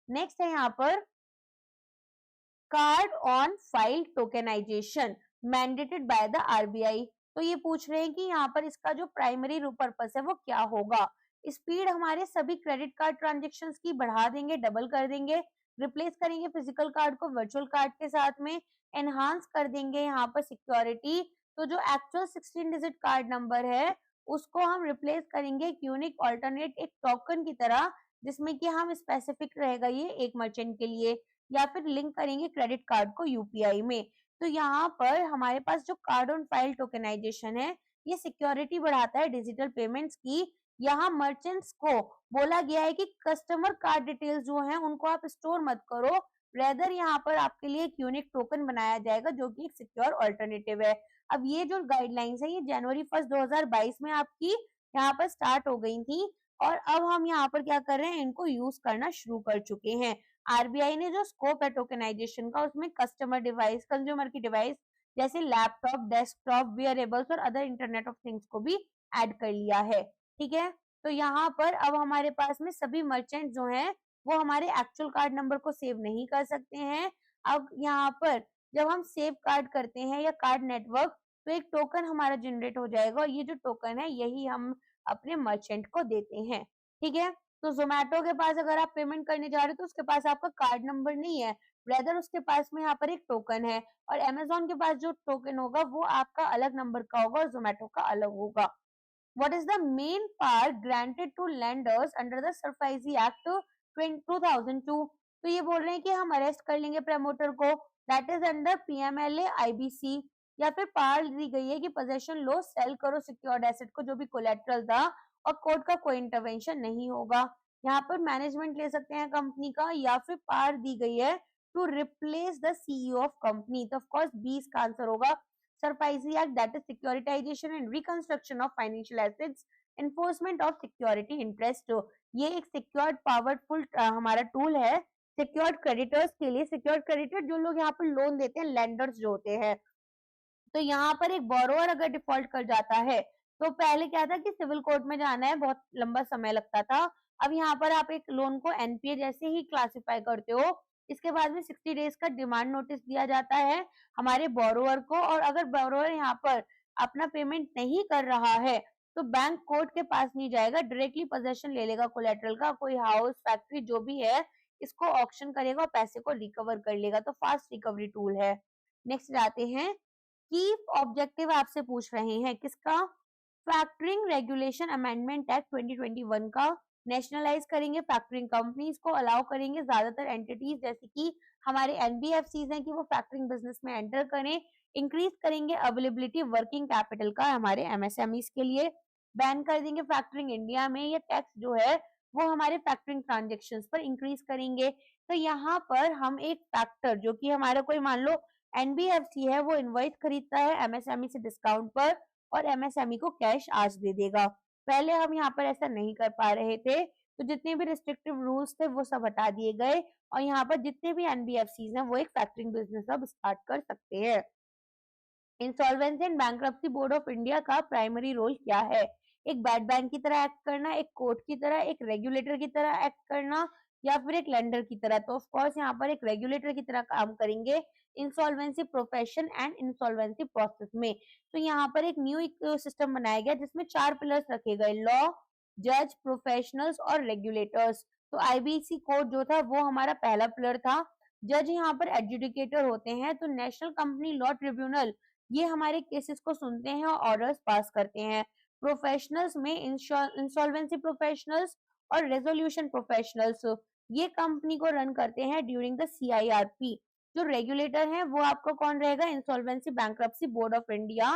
नेक्स्ट है यहाँ पर card on file tokenization mandated by the RBI. तो ये पूछ रहे हैं कि यहाँ पर इसका जो प्राइमरी पर्पस है वो क्या होगा। स्पीड हमारे सभी क्रेडिट कार्ड ट्रांजेक्शन्स की बढ़ा देंगे, डबल कर देंगे, रिप्लेस करेंगे फिजिकल कार्ड को वर्चुअल कार्ड के साथ में, एनहांस कर देंगे यहाँ पर सिक्योरिटी। तो जो एक्चुअल 16 डिजिट कार्ड नंबर है उसको हम रिप्लेस करेंगे एक यूनिक ऑल्टरनेट, एक टोकन की तरह, जिसमें कि हम स्पेसिफिक रहेगा ये एक मर्चेंट के लिए, या फिर लिंक करेंगे क्रेडिट कार्ड को यूपीआई में। तो यहाँ पर हमारे पास जो कार्ड ऑन फाइल टोकेनाइजेशन है ये सिक्योरिटी बढ़ाता है डिजिटल पेमेंट्स की। यहाँ मर्चेंट्स को बोला गया है कि कस्टमर कार्ड डिटेल्स जो हैं उनको आप स्टोर मत करो, रेदर यहाँ पर आपके लिए एक यूनिक टोकन बनाया जाएगा जो कि एक सिक्योर ऑल्टरनेटिव है। अब ये जो गाइडलाइंस है ये जनवरी 1 2022 में आपकी यहाँ पर स्टार्ट हो गई थी, और अब हम यहाँ पर क्या कर रहे हैं, इनको यूज करना शुरू कर चुके हैं। आरबीआई ने जो स्कोप है टोकेनाइजेशन का उसमें कस्टमर डिवाइस, कंज्यूमर की डिवाइस जैसे लैपटॉप, डेस्कटॉप, वियरेबल्स और अदर इंटरनेट ऑफ थिंग्स को भी ऐड कर लिया है, ठीक है। तो यहाँ पर अब हमारे पास में सभी मर्चेंट जो हैं वो हमारे एक्चुअल कार्ड नंबर को सेव नहीं कर सकते हैं। अब यहाँ पर जब हम सेव कार्ड करते हैं या कार्ड नेटवर्क, तो एक टोकन हमारा जनरेट हो जाएगा, और ये जो टोकन है यही हम अपने मर्चेंट को देते हैं, ठीक है। तो जोमेटो के पास अगर आप पेमेंट करने जा रहे हो तो उसके पास आपका कार्ड नंबर नहीं है, रेदर उसके पास में यहाँ पर एक टोकन है, और अमेजोन के पास जो टोकन होगा वो आपका अलग नंबर का होगा और जोमेटो का अलग होगा। What is the main power granted to lenders under the SARFAESI Act 2002? तो ये बोल रहे हैं कि हम अरेस्ट कर लेंगे प्रमोटर को, that is under PMLA IBC, या फिर पावर दी गई है कि पोजेशन लो, सेल करो सिक्योर्ड एसेट को जो भी कोलेट्रल था, और कोर्ट का कोई इंटरवेंशन नहीं होगा। यहाँ पर मैनेजमेंट ले सकते हैं कंपनी का, या फिर पावर दी गई है to replace the CEO of company. तो ऑफ कोर्स बी इसका आंसर होगा। SARFAESI Act, that is securitization and reconstruction of financial assets, enforcement of security interest। ये एक secured powerful हमारा टूल है सिक्योर्ड क्रेडिटर्स के लिए, सिक्योर्ड क्रेडिटर जो लोग यहाँ पर लोन देते हैं, लेंडर्स जो होते हैं, तो यहाँ पर एक बोरोअर अगर डिफॉल्ट कर जाता है, तो पहले क्या था कि सिविल कोर्ट में जाना है, बहुत लंबा समय लगता था। अब यहाँ पर आप एक लोन को एनपीए जैसे ही क्लासिफाई करते हो, इसके बाद में 60 डेज का डिमांड नोटिस दिया जाता है हमारे बोरोअर को, और अगर बोरोअर यहाँ पर अपना पेमेंट नहीं कर रहा है, तो बैंक कोर्ट के पास नहीं जाएगा, डायरेक्टली पोजेशन ले लेगा कोलेटरल का, कोई हाउस, फैक्ट्री जो भी है, इसको ऑक्शन करेगा और पैसे को रिकवर कर लेगा, तो फास्ट रिकवरी टूल है। नेक्स्ट जाते हैं, की ऑब्जेक्टिव आपसे पूछ रहे हैं किसका, फैक्टरिंग रेगुलेशन अमेंडमेंट एक्ट 2021 का। नेशनलाइज करेंगे फैक्टरिंग कंपनीज को, अलाउ करेंगे ज्यादातर एंटिटीज जैसे कि हमारे एनबीएफसीज हैं कि वो फैक्टरिंग बिजनेस में एंटर करें, इंक्रीज करेंगे अवेलेबिलिटी वर्किंग कैपिटल का हमारे एमएसएमईज के लिए, बैन कर देंगे फैक्टरिंग इंडिया में, ये टैक्स जो है वो हमारे फैक्टरिंग ट्रांजेक्शन पर इंक्रीज करेंगे। तो यहाँ पर हम एक फैक्टर जो कि हमारा कोई मान लो एनबीएफसी है, वो इनवॉइस खरीदता है एमएसएमई से डिस्काउंट पर और एमएसएमई को कैश आज दे देगा। पहले हम यहाँ पर ऐसा नहीं कर पा रहे थे, तो जितने भी रिस्ट्रिक्टिव रूल्स थे वो सब हटा दिए गए और यहाँ पर जितने भी एनबीएफसीज हैं वो एक फैक्टरिंग बिजनेस अब स्टार्ट कर सकते हैं। Insolvency and bankruptcy board of India का प्राइमरी रोल क्या है, एक बैड बैंक की तरह एक्ट करना, एक कोर्ट की तरह, एक रेगुलेटर की तरह एक्ट करना, या फिर एक लेंडर की तरह। तो ऑफ कोर्स यहाँ पर एक रेगुलेटर की तरह काम करेंगे insolvency profession and insolvency process में। तो यहाँ पर एक न्यू सिस्टम बनाया गया जिसमें 4 पिलर्स रखे गए, लॉ, जज, प्रोफेशनल्स और रेगुलेटर्स। तो आईबीसी कोड जो था वो हमारा पहला पिलर था। जज यहाँ पर एडजुडिकेटर होते हैं, तो नेशनल कंपनी लॉ ट्रिब्यूनल ये हमारे केसेस को सुनते हैं और ऑर्डर्स पास करते हैं। प्रोफेशनल्स में इंसॉल्वेंसी प्रोफेशनल्स और रेजोल्यूशन प्रोफेशनल्स ये कंपनी को रन करते हैं ड्यूरिंग द सीआईआरपी। जो रेगुलेटर है वो आपका कौन रहेगा, insolvency bankruptcy board of India.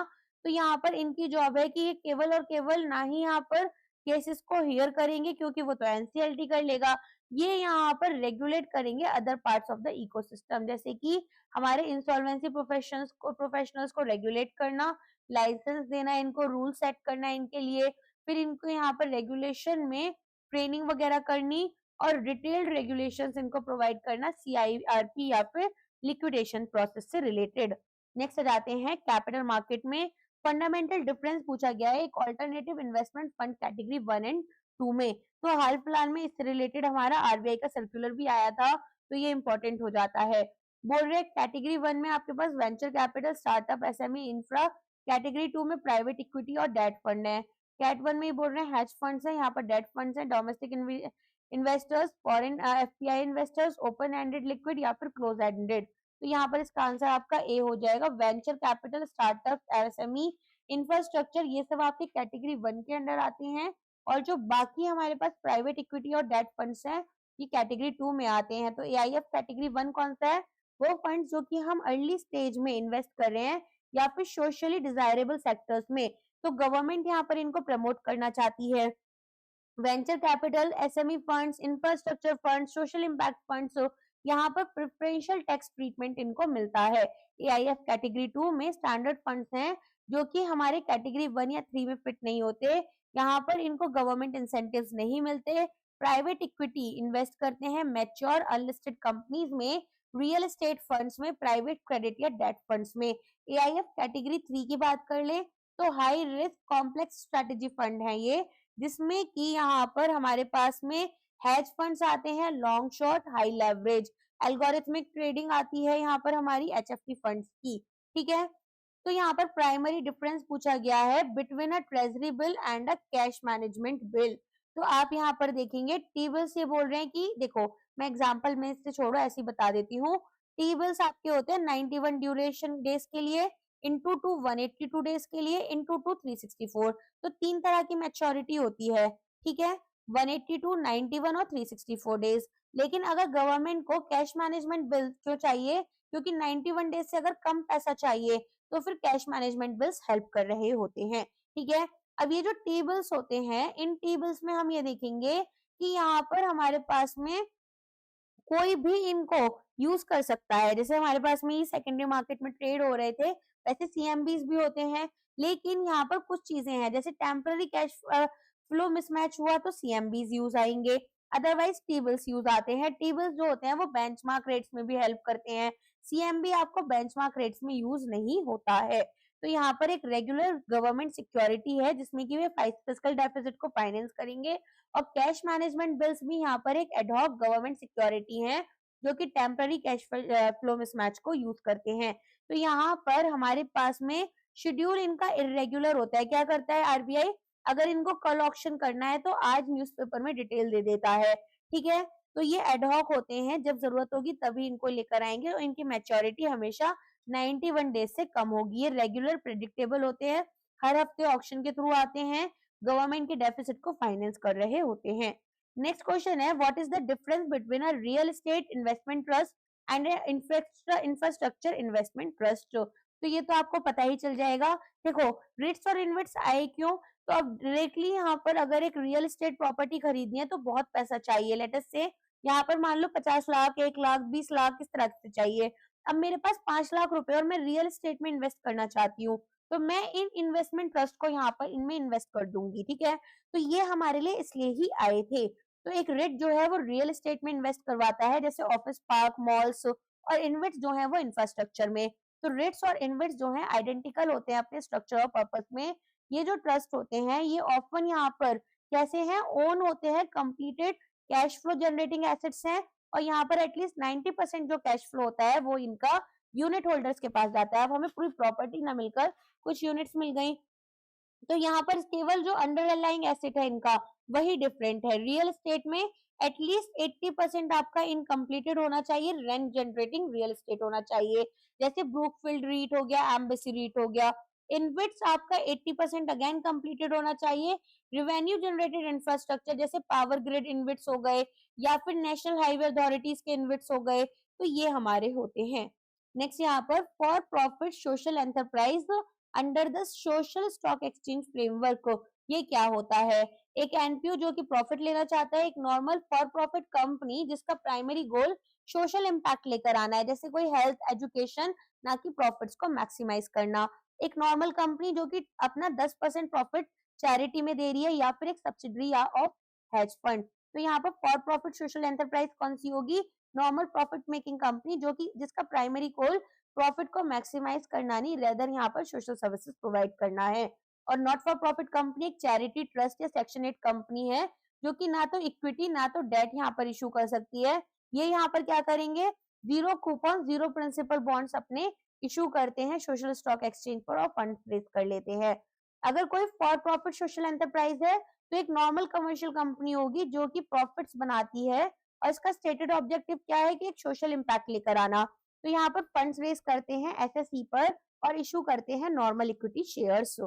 तो यहाँ पर इनकी जॉब है कि ये केवल और केवल ना ही यहाँ पर केसेस को हियर करेंगे क्योंकि वो तो एनसीएलटी कर लेगा, ये यहाँ पर रेगुलेट करेंगे other parts of the ecosystem, जैसे कि हमारे इंसॉल्वेंसी प्रोफेशनल्स को रेगुलेट करना, लाइसेंस देना, इनको रूल सेट करना इनके लिए, फिर इनको यहाँ पर रेगुलेशन में ट्रेनिंग वगैरह करनी और डिटेल्ड रेगुलेशंस इनको प्रोवाइड करना सीआईआरपी या फिर लिक्विडेशन प्रोसेस से रिलेटेड। नेक्स्ट जाते हैं कैपिटल मार्केट में फंडामेंटल डिफरेंस पूछा गया है एक alternative investment fund category 1 and 2 में। तो हाल फिलहाल में इससे रिलेटेड हमारा आरबीआई का सर्कुलर भी आया था, तो ये इंपॉर्टेंट हो जाता है। बोल रहे कैटेगरी 1 में आपके पास venture capital, startup, SME, infra, category 2 में प्राइवेट इक्विटी और डेट फंड है। कैट 1 में बोल रहे हैं हेज फंड्स है, यहाँ पर डेट फंड्स है, domestic investors, foreign FPI investors, open ended liquid या फिर क्लोज एंडेड। तो यहाँ पर इसका आंसर आपका ए हो जाएगा। Venture capital, startup, SME, infrastructure ये सब आपके कैटेगरी 1 के अंडर आते हैं और जो बाकी हमारे पास प्राइवेट इक्विटी और डेट फंड्स हैं ये कैटेगरी 2 में आते हैं। तो एआईएफ कैटेगरी 1 कौन सा है, वो फंड जो कि हम अर्ली स्टेज में इन्वेस्ट कर रहे हैं या फिर सोशली डिजायरेबल सेक्टर्स में, तो गवर्नमेंट यहाँ पर इनको प्रमोट करना चाहती है। Venture capital, SME funds, infrastructure funds, social impact funds, यहाँ पर प्रेफरेंशियल टैक्स ट्रीटमेंट इनको मिलता है। एआईएफ कैटेगरी 2 में स्टैंडर्ड फंड्स हैं जो कि हमारे कैटेगरी 1 या 3 में फिट नहीं होते, यहाँ पर इनको गवर्नमेंट इंसेंटिव्स नहीं मिलते। प्राइवेट इक्विटी इन्वेस्ट करते हैं मैच्योर अनलिस्टेड कंपनीज में, रियल एस्टेट फंड्स में, प्राइवेट क्रेडिट या डेट फंड्स में। एआईएफ कैटेगरी 3 की बात कर ले तो high risk complex strategy fund है ये, जिसमें कि यहाँ पर हमारे पास में हेज फंड्स आते हैं, long short, high leverage, algorithmic trading आती है यहाँ पर हमारी एचएफटी फंड्स की, ठीक है। तो यहाँ पर प्राइमरी डिफरेंस पूछा गया है between a treasury bill and a cash management bill. तो आप यहाँ पर देखेंगे टी बिल्स ये बोल रहे हैं कि देखो मैं एग्जांपल में इससे छोड़ो ऐसे ही बता देती हूँ। टी बिल्स आपके होते हैं 91 ड्यूरेशन डेज के लिए इंटू टू 182 डेज के लिए इंटू टू 364। तो 3 तरह की मैच्योरिटी होती है, ठीक है, 182, 91 और 364 डेज। लेकिन अगर गवर्नमेंट को कैश मैनेजमेंट बिल क्यों चाहिए, क्योंकि 91 डेज से अगर कम पैसा चाहिए तो फिर कैश मैनेजमेंट बिल्स हेल्प कर रहे होते हैं, ठीक है। अब ये जो टी बिल्स होते हैं, इन टी बिल्स में हम ये देखेंगे कि यहाँ पर हमारे पास में कोई भी इनको यूज कर सकता है। जैसे हमारे पास में सेकेंडरी मार्केट में ट्रेड हो रहे थे वैसे सीएमबीज भी होते हैं, लेकिन यहाँ पर कुछ चीजें हैं जैसे टेम्पररी कैश फ्लो मिसमैच हुआ तो सीएमबीज यूज आएंगे। अदरवाइज टी-बिल्स यूज आते हैं। टी-बिल्स जो होते हैं वो बेंचमार्क रेट्स में भी हेल्प करते हैं। सीएमबी आपको बेंचमार्क रेट्स में यूज नहीं होता है। तो यहाँ पर एक रेगुलर गवर्नमेंट सिक्योरिटी है जिसमें कि वे फिस्कल डेफिसिट को फाइनेंस करेंगे, और कैश मैनेजमेंट बिल्स भी यहाँ पर एक एडहॉक गवर्नमेंट सिक्योरिटी है जो कि टेम्पररी कैश फ्लो मिसमैच को यूज करते हैं। तो यहाँ पर हमारे पास में शेड्यूल इनका इरेगुलर होता है। क्या करता है आरबीआई, अगर इनको कल ऑक्शन करना है तो आज न्यूज़पेपर में डिटेल दे देता है, ठीक है। तो ये एडहॉक होते हैं, जब जरूरत होगी तभी इनको लेकर आएंगे, और इनकी मैच्योरिटी हमेशा 91 डेज से कम होगी। ये रेगुलर प्रेडिक्टेबल होते हैं, हर हफ्ते ऑक्शन के थ्रू आते हैं, गवर्नमेंट के डेफिसिट को फाइनेंस कर रहे होते हैं। नेक्स्ट क्वेश्चन है, what is the difference between a real estate investment trust and infrastructure investment trust. तो ये तो आपको पता ही चल जाएगा। देखो, रिट्स और इन्वेट्स आए क्यों, तो अब डायरेक्टली यहाँ पर अगर एक रियल एस्टेट प्रॉपर्टी खरीदनी है तो बहुत पैसा चाहिए। लेट अस से यहाँ पर मान लो 50 लाख, 1 लाख, 20 लाख, इस तरह से चाहिए। अब मेरे पास 5 लाख रुपए और मैं रियल एस्टेट में इन्वेस्ट करना चाहती हूँ, तो मैं इन इन्वेस्टमेंट ट्रस्ट को यहाँ पर इनमें इन्वेस्ट कर दूंगी, ठीक है। तो ये हमारे लिए इसलिए ही आए थे। तो एक रिट जो है वो रियल एस्टेट में इन्वेस्ट करवाता है, जैसे ऑफिस पार्क, मॉल्स, और इन्वेस्ट जो है वो इंफ्रास्ट्रक्चर में। तो रिट्स और इन्वेस्ट जो है आइडेंटिकल होते हैं अपने स्ट्रक्चर और पर्पस में। ये जो ट्रस्ट होते हैं ये ऑफन यहाँ पर कैसे हैं, ओन होते हैं completed cash flow generating assets हैं, और यहाँ पर एटलीस्ट 90% जो कैश फ्लो होता है वो इनका यूनिट होल्डर्स के पास जाता है। अब हमें पूरी प्रॉपर्टी ना मिलकर कुछ यूनिट्स मिल गई, तो यहाँ पर केवल जो अंडरलाइंग एसेट है इनका वही डिफरेंट है। रियल एस्टेट में एटलीस्ट 80% आपका इनकम्प्लीटेड होना चाहिए, रेंट जनरेटिंग रियल एस्टेट होना चाहिए, जैसे ब्रूकफील्ड रीट हो गया, एम्बेसी रीट हो गया। इनविट्स आपका 80% अगेन कंप्लीटेड होना चाहिए। रेवेन्यू जनरेटेड इंफ्रास्ट्रक्चर जैसे पावर ग्रिड इनविट्स हो गए, या फिर नेशनल हाईवे अथॉरिटीज के इनविट्स हो गए, तो ये हमारे होते हैं। नेक्स्ट यहाँ पर for profit social enterprise under the social stock exchange framework, ये क्या होता है। एक एनपीओ जो कि प्रॉफिट लेना चाहता है, एक नॉर्मल फॉर प्रॉफिट कंपनी जिसका प्राइमरी गोल सोशल इम्पैक्ट लेकर आना है, जैसे कोई हेल्थ, एजुकेशन, ना कि प्रॉफिट्स को मैक्सिमाइज करना। एक नॉर्मल कंपनी जो कि अपना 10% प्रॉफिट चैरिटी में दे रही है, या फिर एक सब्सिडरी ऑफ हेज फंड। तो यहाँ पर फॉर प्रॉफिट सोशल एंटरप्राइज कौन सी होगी, नॉर्मल प्रॉफिट मेकिंग कंपनी जो कि जिसका प्राइमरी गोल प्रॉफिट को मैक्सिमाइज करना नहीं, रेदर यहाँ पर सोशल सर्विसेज प्रोवाइड करना है। और नॉट फॉर प्रॉफिट कंपनी एक चैरिटी, ट्रस्ट या सेक्शन 8 कंपनी है जो कि ना तो इक्विटी ना तो डेट यहाँ पर इशू कर सकती है। ये यहाँ पर क्या करेंगे, zero coupon, zero principal bonds अपने इशू करते हैं सोशल स्टॉक एक्सचेंज पर, और फंड रेज कर लेते हैं। अगर कोई फॉर प्रॉफिट सोशल एंटरप्राइज है तो एक नॉर्मल कमर्शियल कंपनी होगी जो कि प्रॉफिट्स बनाती है, और इसका स्टेटेड ऑब्जेक्टिव क्या है कि एक सोशल इम्पैक्ट लेकर आना। तो यहाँ पर फंड्स रेज करते हैं एसएससी पर, और इशू करते हैं नॉर्मल इक्विटी शेयर्स।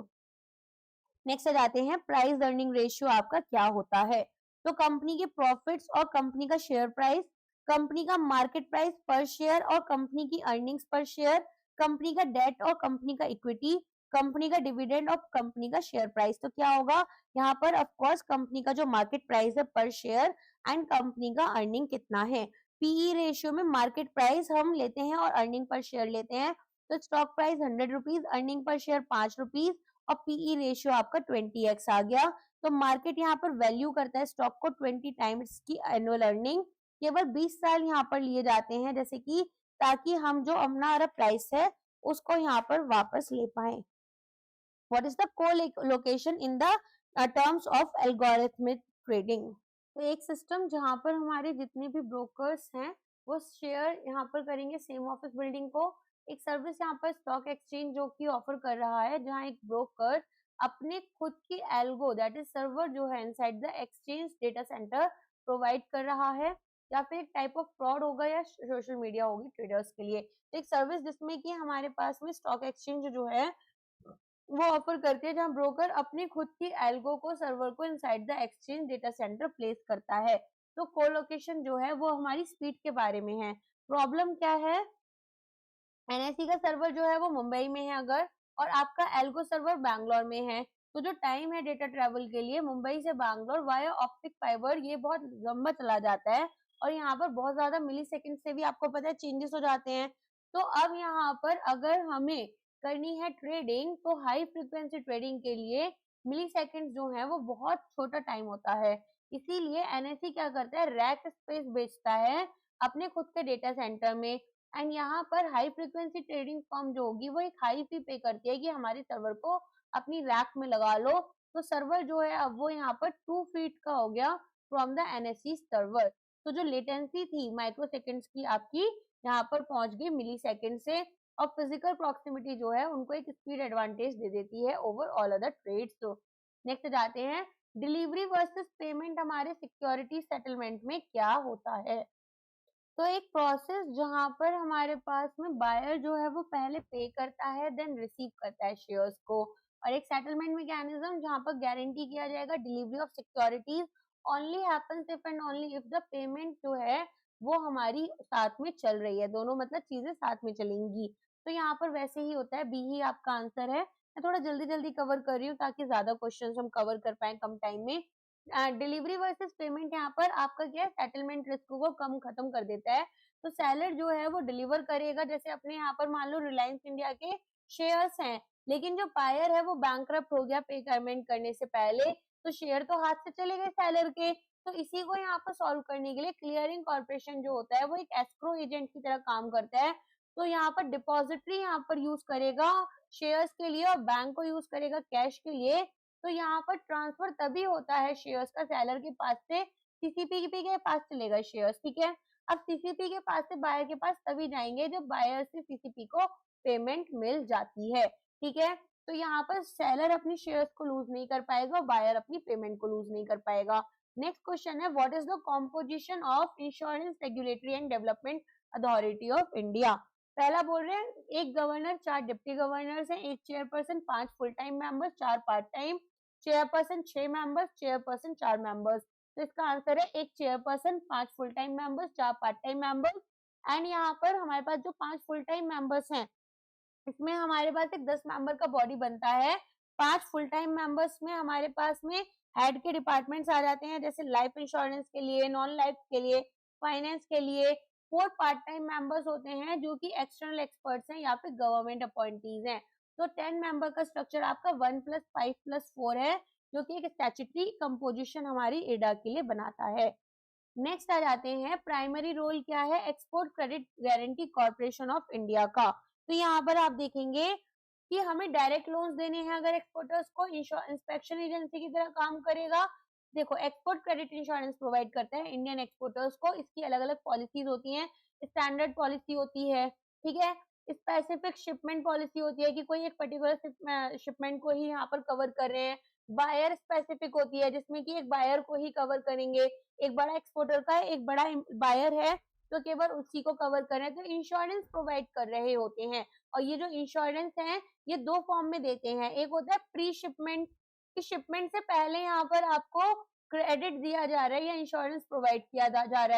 नेक्स्ट आ जाते हैं प्राइस अर्निंग रेशियो आपका क्या होता है। तो कंपनी के प्रॉफिट्स और कंपनी का शेयर प्राइस, कंपनी का मार्केट प्राइस पर शेयर और कंपनी की अर्निंग्स पर शेयर, कंपनी का डेट और कंपनी का इक्विटी, कंपनी का डिविडेंड और कंपनी का शेयर प्राइस। तो क्या होगा यहाँ पर, ऑफ कोर्स कंपनी का जो मार्केट प्राइस है पर शेयर, एंड कंपनी का अर्निंग कितना है। पीई रेशियो में मार्केट प्राइस हम लेते हैं और अर्निंग पर शेयर लेते हैं। तो stock price 100 rupees, earning per share 5 rupees, और पीई रेशियो आपका 20x आ गया। तो मार्केट यहाँ पर वैल्यू करता है स्टॉक को 20 टाइम्स की एनुअल अर्निंग। केवल 20 साल यहाँ पर लिए जाते हैं, जैसे कि ताकि हम जो हमारा प्राइस है उसको यहाँ पर वापस ले पाए। What is the co-location in the terms of algorithmic trading? तो एक सिस्टम जहां पर हमारे जितने भी ब्रोकर्स हैं वो शेयर यहाँ पर करेंगे सेम ऑफिस बिल्डिंग को। एक सर्विस यहाँ पर स्टॉक एक्सचेंज जो कि ऑफर कर रहा है, जहां एक ब्रोकर अपने खुद की एल्गो दैट इज सर्वर जो है inside the exchange data centre provide कर रहा है, या फिर एक टाइप ऑफ फ्रॉड होगा या सोशल मीडिया होगी ट्रेडर्स के लिए। तो एक सर्विस जिसमें कि हमारे पास में स्टॉक एक्सचेंज जो है वो ऑफर करती है, जहां ब्रोकर अपनी खुद की एल्गो को सर्वर को inside the exchange data centre place करता है। तो कोलोकेशन जो है वो हमारी स्पीड के बारे में है। प्रॉब्लम क्या है, एनएससी का सर्वर जो है वो मुंबई में है अगर, और आपका एल्गो सर्वर बैंगलोर में है, तो जो टाइम है डेटा ट्रेवल के लिए मुंबई से बैंगलोर वाया ऑप्टिक फाइबर ये बहुत लंबा चला जाता है, और यहाँ पर बहुत ज्यादा मिली सेकेंड से भी आपको पता है चेंजेस हो जाते हैं। तो अब यहाँ पर अगर हमें करनी है ट्रेडिंग, तो हाई फ्रिक्वेंसी ट्रेडिंग के लिए मिली सेकेंड जो है वो बहुत छोटा टाइम होता है। इसीलिए एनएसई क्या करता है, रैक स्पेस बेचता है अपने खुद के डेटा सेंटर में। एंड यहाँ पर हाई फ्रीक्वेंसी ट्रेडिंग फर्म जो होगी वो एक हाई फी पे करती है कि हमारे सर्वर को अपनी रैक में लगा लो। तो सर्वर जो है अब वो यहाँ पर 2 फीट का हो गया फ्रॉम द एनएसई सर्वर। तो जो लेटेंसी थी माइक्रो सेकेंड्स की आपकी यहाँ पर पहुंच गई मिली सेकेंड से। और फिजिकल प्रॉक्सिमिटी जो है उनको एक स्पीड एडवांटेज दे देती है ओवर ऑल अदर ट्रेड्स। तो नेक्स्ट जाते हैं, डिलीवरी वर्सेस पेमेंट हमारे सिक्योरिटी सेटलमेंट में क्या होता है। तो एक प्रोसेस जहां पर हमारे पास में बायर जो है वो पहले पे करता है देन रिसीव करता है शेयर्स को, और एक सेटलमेंट मैकेनिज्म जहां पर गारंटी किया जाएगा delivery of securities only happens if and only if the payment जो है वो हमारी साथ में चल रही है, दोनों मतलब चीजें साथ में चलेंगी। तो यहाँ पर वैसे ही होता है, बी ही आपका आंसर है। मैं थोड़ा जल्दी जल्दी कवर कर रही हूँ ताकि ज्यादा क्वेश्चंस हम कवर कर पाए कम टाइम में। डिलीवरी वर्सेस पेमेंट यहाँ पर आपका क्या है, सेटलमेंट रिस्क को कम खत्म कर देता है। तो सेलर जो है वो डिलीवर करेगा, जैसे अपने यहाँ पर मान लो रिलायंस इंडिया के शेयर्स हैं, लेकिन जो बायर है वो बैंकरप्ट हो गया पेमेंट करने से पहले, तो शेयर तो हाथ से चले गए सेलर के। तो इसी को यहाँ पर सॉल्व करने के लिए क्लियरिंग कॉर्पोरेशन जो होता है वो एक एस्क्रो एजेंट की तरह काम करता है। तो यहाँ पर डिपॉजिटरी यहाँ पर यूज करेगा शेयर्स के लिए और बैंक को यूज करेगा कैश के लिए। तो यहाँ पर ट्रांसफर तभी होता है शेयर्स का सेलर के पास से सीसीपी के पास चलेगा शेयर्स, ठीक है। अब सीसीपी के पास से बायर के पास तभी जाएंगे जब बायर से सीसीपी को पेमेंट मिल जाती है, ठीक है। तो यहाँ पर सेलर अपनी शेयर्स को लूज नहीं कर पाएगा और बायर अपनी पेमेंट को लूज नहीं कर पाएगा। नेक्स्ट क्वेश्चन है, what is the composition of insurance regulatory and development authority of India. पहला बोल रहे हैं एक गवर्नर, 4 डिप्टी गवर्नर्स हैं, एक chairperson, 5 full time members, 4 part time, chairperson 6 members, chairperson 4 members. तो इसका आंसर है एक chairperson, 5 full time members, 4 part time members. And यहाँ पर हमारे पास जो 5 फुल टाइम मेंबर्स हैं इसमें हमारे पास एक 10 मेंबर का बॉडी बनता है। 5 फुल टाइम मेंबर्स में हमारे पास में हेड के डिपार्टमेंट्स आ जाते हैं, जैसे लाइफ इंश्योरेंस के लिए, नॉन लाइफ के लिए, फाइनेंस के लिए। 4 पार्ट टाइम मेंबर्स होते हैं जो कि एक्सटर्नल एक्सपर्ट्स हैं या फिर गवर्नमेंट अपॉइंटीज हैं। तो 10 मेंबर का स्ट्रक्चर आपका 1 + 5 + 4 है, जो कि एक स्टैट्यूटरी कंपोजिशन हमारी एडा के लिए बनाता है। नेक्स्ट आ जाते हैं, प्राइमरी रोल क्या है export credit guarantee corporation of India का। तो यहाँ पर आप देखेंगे कि हमें डायरेक्ट लोन्स देने हैं अगर एक्सपोर्टर्स को, इंस्पेक्शन एजेंसी की तरह काम करेगा। देखो एक्सपोर्ट क्रेडिट इंश्योरेंस प्रोवाइड करता है इंडियन एक्सपोर्टर्स को, इसकी अलग अलग पॉलिसीज होती हैं, स्टैंडर्ड पॉलिसी होती है, ठीक है। स्पेसिफिक शिपमेंट पॉलिसी होती है कि कोई एक पर्टिकुलर शिपमेंट को ही यहाँ पर कवर कर रहे हैं। बायर स्पेसिफिक होती है जिसमें कि एक बायर को ही कवर करेंगे, एक बड़ा एक्सपोर्टर का है, एक बड़ा बायर है तो केवल उसी को कवर कर रहे हैं, तो इंश्योरेंस प्रोवाइड कर रहे होते हैं। और ये जो इंश्योरेंस है ये 2 फॉर्म में देते हैं, एक होता है प्री शिपमेंट कि शिपमेंट से पहले यहाँ पर आपको क्रेडिट दिया जा रहा है या इंश्योरेंस प्रोवाइड किया जा रहा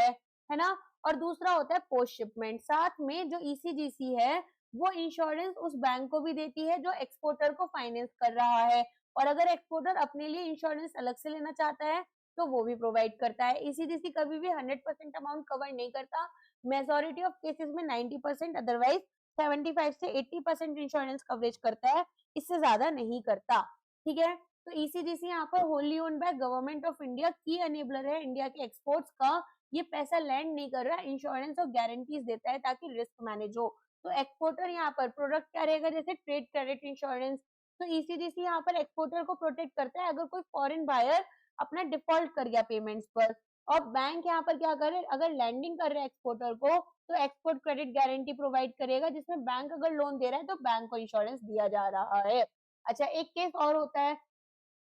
है ना। और दूसरा होता है पोस्ट शिपमेंट, साथ में जो ईसीजीसी है वो इंश्योरेंस उस बैंक को भी देती है जो एक्सपोर्टर को फाइनेंस कर रहा है, और अगर एक्सपोर्टर अपने लिए इंश्योरेंस अलग से लेना चाहता है तो वो भी प्रोवाइड करता है। ईसीजीसी कभी भी 100% अमाउंट कवर नहीं करता, मेजोरिटी ऑफ केसेस में 90%, अदरवाइज 75 से 80% इंश्योरेंस कवरेज करता है, इससे ज्यादा नहीं करता, ठीक है। तो ईसीजीसी यहाँ पर wholly owned by government of India की एनेबलर है इंडिया के एक्सपोर्ट्स का। ये पैसा लैंड नहीं कर रहा, इंश्योरेंस और गारंटीज देता है ताकि रिस्क मैनेज हो। तो एक्सपोर्टर यहाँ पर प्रोडक्ट क्या रहेगा, जैसे ट्रेड क्रेडिट इंश्योरेंस। तो ईसीजीसी यहाँ पर एक्सपोर्टर को प्रोटेक्ट करता है अगर कोई फॉरेन बायर अपना डिफॉल्ट कर गया पेमेंट्स पर। और बैंक यहाँ पर क्या करे, अगर लैंडिंग कर रहा है एक्सपोर्टर को तो एक्सपोर्ट क्रेडिट गारंटी प्रोवाइड करेगा, जिसमें बैंक अगर लोन दे रहा है तो बैंक को इंश्योरेंस दिया जा रहा है। अच्छा एक केस और होता है,